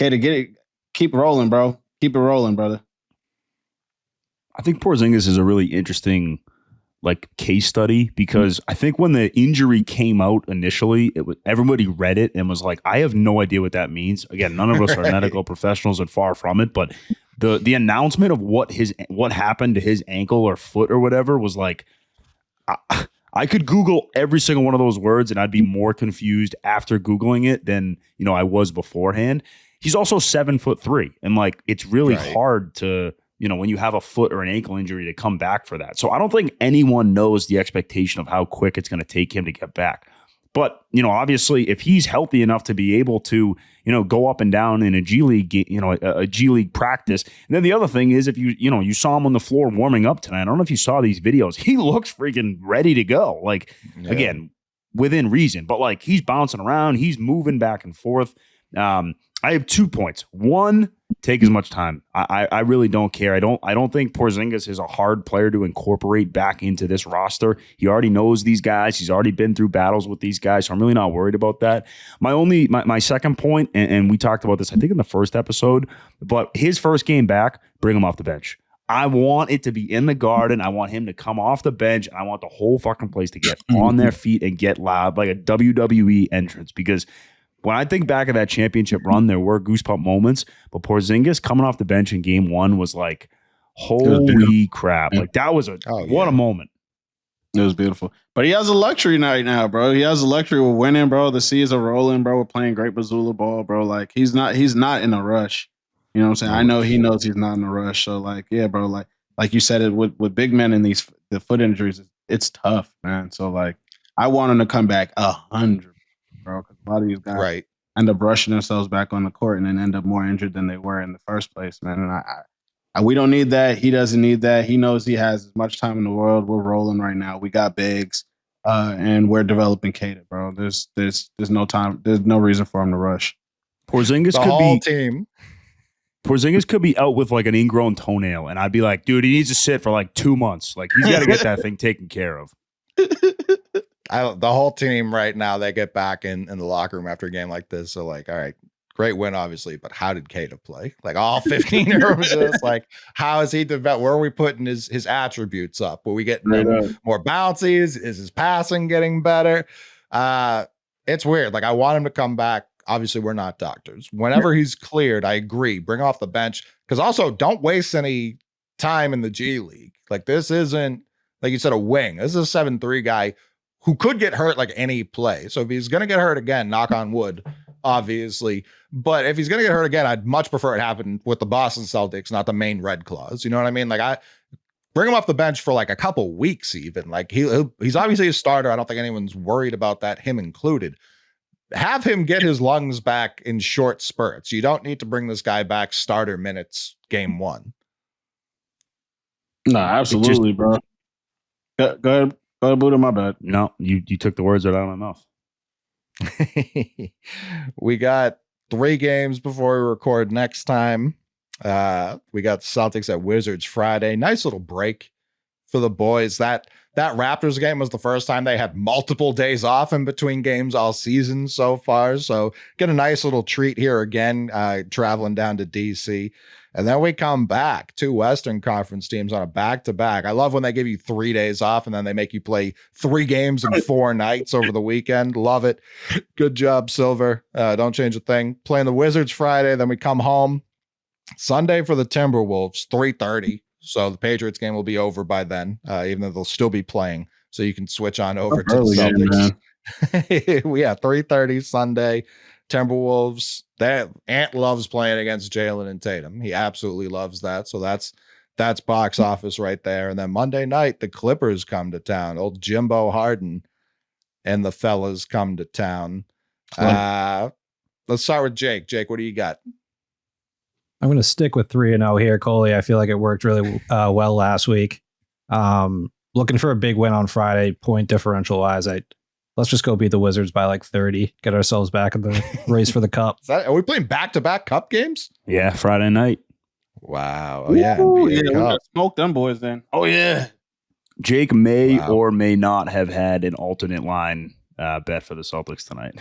to get it, keep rolling, bro. Keep it rolling, brother. I think Porzingis is a really interesting case study because I think when the injury came out initially, everybody read it and was like, I have no idea what that means. Again, none of us are medical professionals and far from it, but the announcement of what happened to his ankle or foot or whatever was like, I could Google every single one of those words and I'd be more confused after Googling it than I was beforehand. He's also 7'3", and it's really hard to when you have a foot or an ankle injury to come back for that. So I don't think anyone knows the expectation of how quick it's going to take him to get back. But, obviously if he's healthy enough to be able to, go up and down in a G League, a G League practice. And then the other thing is if you saw him on the floor warming up tonight, I don't know if you saw these videos, he looks freaking ready to go. Again, within reason, but he's bouncing around, he's moving back and forth. I have 2 points. One, take as much time. I really don't care. I don't think Porzingis is a hard player to incorporate back into this roster. He already knows these guys. He's already been through battles with these guys, so I'm really not worried about that. My second point, and we talked about this, I think, in the first episode, but his first game back, bring him off the bench. I want it to be in the Garden. I want him to come off the bench. And I want the whole fucking place to get on their feet and get loud like a WWE entrance because when I think back of that championship run, there were goosebump moments, but Porzingis coming off the bench in game one was like, holy crap. That was what a moment. It was beautiful. But he has a luxury right now, bro. He has a luxury with winning, bro. The C's are rolling, bro. We're playing great Bazula ball, bro. He's not in a rush. You know what I'm saying? I know he knows he's not in a rush. So yeah, bro, like you said it with big men and the foot injuries, it's tough, man. So I want him to come back 100%. Bro, because a lot of these guys end up rushing themselves back on the court and then end up more injured than they were in the first place, man. And I we don't need that. He doesn't need that. He knows he has as much time in the world. We're rolling right now. We got bigs, and we're developing Queta, bro. There's no time. There's no reason for him to rush. Porzingis could be out with an ingrown toenail, and I'd be like, dude, he needs to sit for 2 months. He's got to get that thing taken care of. The whole team right now, they get back in the locker room after a game like this. So all right, great win, obviously, but how did Queta play? All 15 year olds, how is he developed? Where are we putting his attributes up? Were we getting more bouncies? Is his passing getting better? It's weird. I want him to come back. Obviously, we're not doctors. Whenever he's cleared, I agree. Bring off the bench. Because also, don't waste any time in the G League. This isn't, like you said, a wing. This is a 7'3" guy who could get hurt any play. So if he's going to get hurt again, knock on wood, obviously. But if he's going to get hurt again, I'd much prefer it happen with the Boston Celtics, not the Maine Red Claws. You know what I mean? I bring him off the bench for a couple weeks even. He's obviously a starter. I don't think anyone's worried about that, him included. Have him get his lungs back in short spurts. You don't need to bring this guy back starter minutes game one. No, absolutely, bro. Go ahead. Buddha, my bad. No, you took the words right out of my mouth. We got 3 games before we record next time. We got the Celtics at Wizards Friday. Nice little break for the boys. That Raptors game was the first time they had multiple days off in between games all season so far. So get a nice little treat here again, traveling down to DC. And then we come back, 2 Western Conference teams on a back-to-back. I love when they give you 3 days off and then they make you play 3 games in 4 nights over the weekend. Love it. Good job, Silver. Don't change a thing. Playing the Wizards Friday, then we come home. Sunday for the Timberwolves, 3:30. So the Patriots game will be over by then, even though they'll still be playing. So you can switch on over to the Celtics. We have 3:30 Sunday. Timberwolves. That Ant loves playing against Jalen and Tatum. He absolutely loves that. So that's box office right there. And then Monday night, the Clippers come to town. Old Jimbo Harden and the fellas come to town. Let's start with Jake. Jake, what do you got? I'm going to stick with 3-0 here, Coley. I feel like it worked really well last week. Looking for a big win on Friday, point differential wise. let's just go beat the Wizards by like 30, get ourselves back in the race for the cup. Are we playing back-to-back cup games? Yeah, Friday night. Wow. Oh, yeah. Ooh, NBA yeah, we Cup. gotta smoke them boys then. Oh yeah. Jake may Wow. or may not have had an alternate line bet for the Celtics tonight.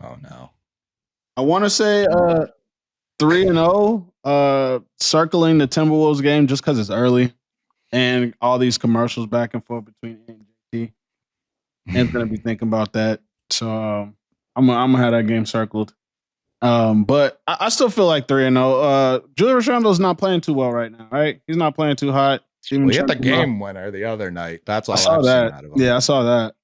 Oh, no. I want to say 3-0, circling the Timberwolves game just because it's early and all these commercials back and forth between A and JT. And gonna be thinking about that. So I'm gonna have that game circled. But I still feel like 3-0. Julius Randle's not playing too well right now, right? He's not playing too hot. We hit the game winner the other night. That's all I saw I've seen that. out of him. Yeah, I saw that.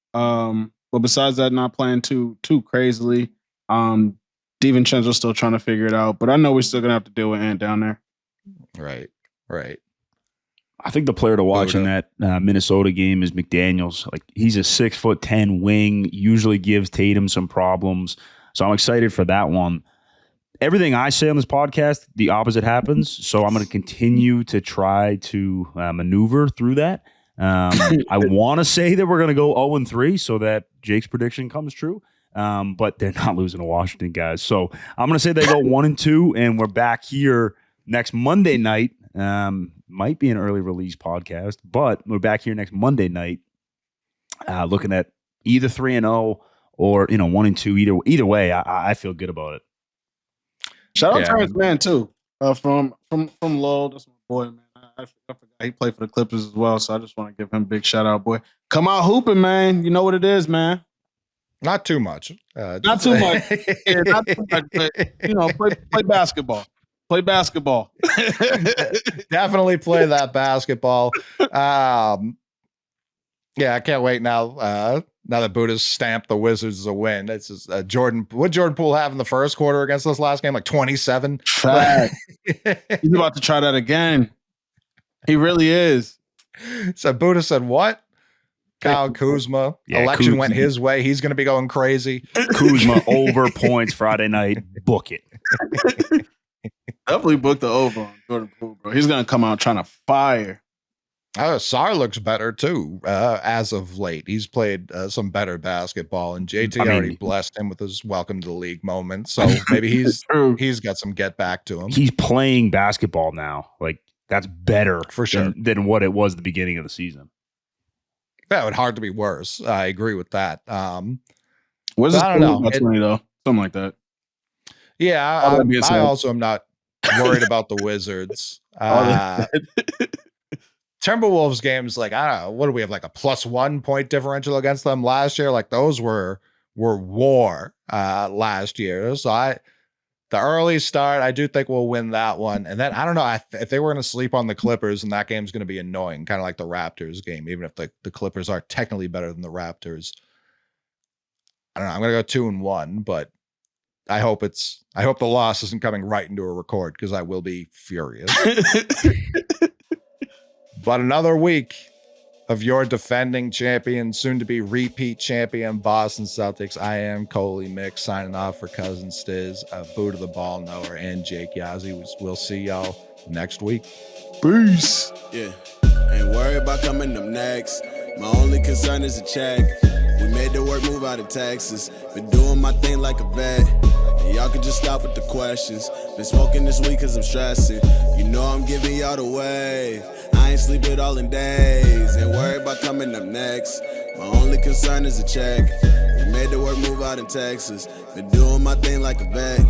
But besides that, not playing too crazily. DiVincenzo's still trying to figure it out, but I know we're still gonna have to deal with Ant down there. Right. I think the player to watch in that Minnesota game is McDaniels. Like, he's a 6'10" wing, usually gives Tatum some problems. So I'm excited for that one. Everything I say on this podcast, the opposite happens. So I'm going to continue to try to maneuver through that. I want to say that we're going to go 0-3 so that Jake's prediction comes true. But they're not losing to Washington, guys. So I'm going to say they go 1-2, and we're back here next Monday night. Might be an early release podcast, but we're back here next Monday night, looking at either 3-0 or 1-2. Either way, I feel good about it. Shout out Terrence Mann too, from Lowell. That's my boy, man. I forgot he played for the Clippers as well, so I just want to give him a big shout out, boy. Come out hooping, man. You know what it is, man. Not too much. Not too much. Yeah, not too much, but play basketball. Play basketball. Definitely play that basketball. Yeah, I can't wait now. Now that Buddha's stamped the Wizards as a win. It's just Jordan. What Jordan Poole have in the first quarter against this last game? Like 27. He's about to try that again. He really is. So Buddha said, "What?" Kyle Kuzma. Election Kuzma went his way. He's going to be going crazy. Kuzma over points Friday night. Book it. Definitely book the over on Jordan Poole, bro. He's gonna come out trying to fire. Sar looks better too as of late. He's played some better basketball, and JT already blessed him with his welcome to the league moment. So maybe he's got some get back to him. He's playing basketball now. Like, that's better for sure than what it was at the beginning of the season. That would hard to be worse. I agree with that. What's I don't know. 20 though? Something like that. Yeah, I also am not worried about the Wizards. Timberwolves games, like, I don't know, what do we have, like a +1 point differential against them last year? Like, those were war last year. So the early start, I do think we'll win that one. And then I don't know if they were going to sleep on the Clippers, and that game's going to be annoying, kind of like the Raptors game, even if the Clippers are technically better than the Raptors. I don't know. I'm going to go 2-1, but I hope the loss isn't coming right into a record, because I will be furious. But another week of your defending champion, soon to be repeat champion Boston Celtics. I am Coley Mick signing off for Cousin Stiz, Buddha the Ball Knower, and Jake Yazzie. We'll see y'all next week. Peace. Yeah, ain't worried about coming up next. My only concern is a check. We made the work move out of Texas. Been doing my thing like a vet. And y'all can just stop with the questions. Been smoking this week cause I'm stressing. You know I'm giving y'all the wave. I ain't sleeping all in days. Ain't worried about coming up next. My only concern is a check. We made the work move out in Texas. Been doing my thing like a vet.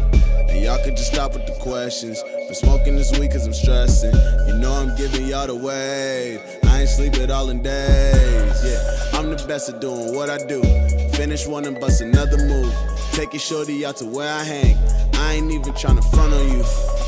And y'all can just stop with the questions. Been smoking this week cause I'm stressing. You know I'm giving y'all the wave. I ain't sleeping all in days. Yeah, I'm the best at doing what I do. Finish one and bust another move. Take it shorty out to where I hang. I ain't even tryna front on you.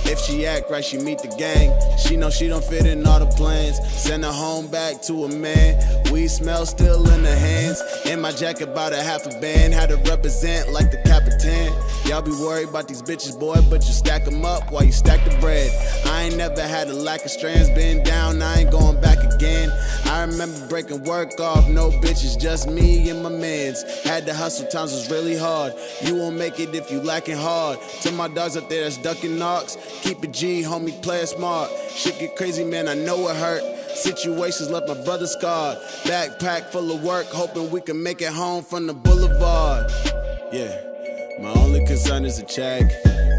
If she act right, she meet the gang. She know she don't fit in all the plans. Send her home back to a man. Weed smell still in her hands. In my jacket about a half a band. Had to represent like the Capitan. Y'all be worried about these bitches, boy, but you stack them up while you stack the bread. I ain't never had a lack of strands. Been down, I ain't going back again. I remember breaking work off. No bitches, just me and my mans. Had to hustle, times was really hard. You won't make it if you lacking hard. To my dogs up there that's ducking knocks. Keep it G, homie, play it smart. Shit get crazy, man, I know it hurt. Situations left my brother scarred. Backpack full of work, hoping we can make it home from the boulevard. Yeah, my only concern is a check.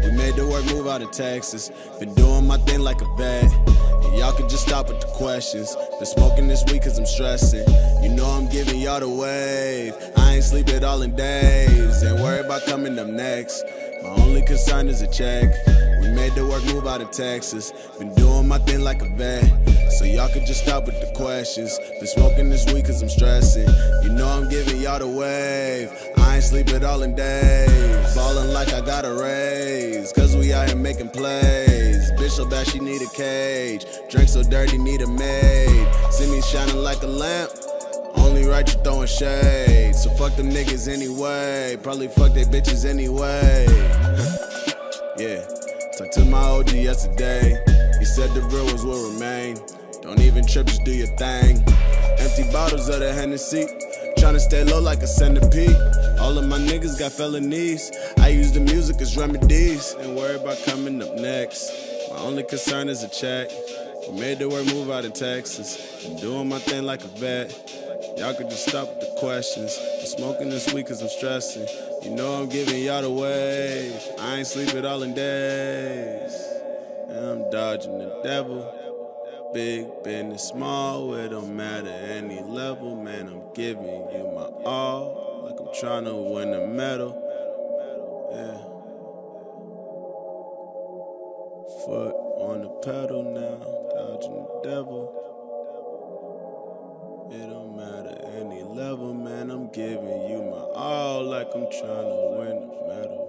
We made the work move out of Texas. Been doing my thing like a vet. And y'all can just stop with the questions. Been smoking this week cause I'm stressing. You know I'm giving y'all the wave. I ain't sleep at all in days. Ain't worried about coming up next. My only concern is a check. We made the work move out of Texas. Been doing my thing like a vet. So y'all could just stop with the questions. Been smoking this week cause I'm stressing. You know I'm giving y'all the wave. I ain't sleep at all in days. Ballin' like I got a raise. Cause we out here making plays. Bitch so bad she need a cage. Drink so dirty need a maid. See me shining like a lamp. Only right you throwing shade. So fuck them niggas anyway. Probably fuck they bitches anyway. Yeah. Talked to my OG yesterday. He said the real ones will remain. Don't even trip, just do your thing. Empty bottles of the Hennessy. Tryna stay low like a centipede. All of my niggas got felonies. I use the music as remedies. Ain't worried about coming up next. My only concern is a check. We made the word move out of Texas. I'm doing my thing like a vet. Y'all could just stop with the questions. I'm smoking this week cause I'm stressing. You know I'm giving y'all the wave. I ain't sleep at all in days. And I'm dodging the devil. Big business, small, it don't matter any level. Man, I'm giving you my all. Like I'm trying to win a medal. Yeah. Foot on the pedal now, dodging the devil. It don't matter any level, man, I'm giving you my all like I'm trying to win a medal.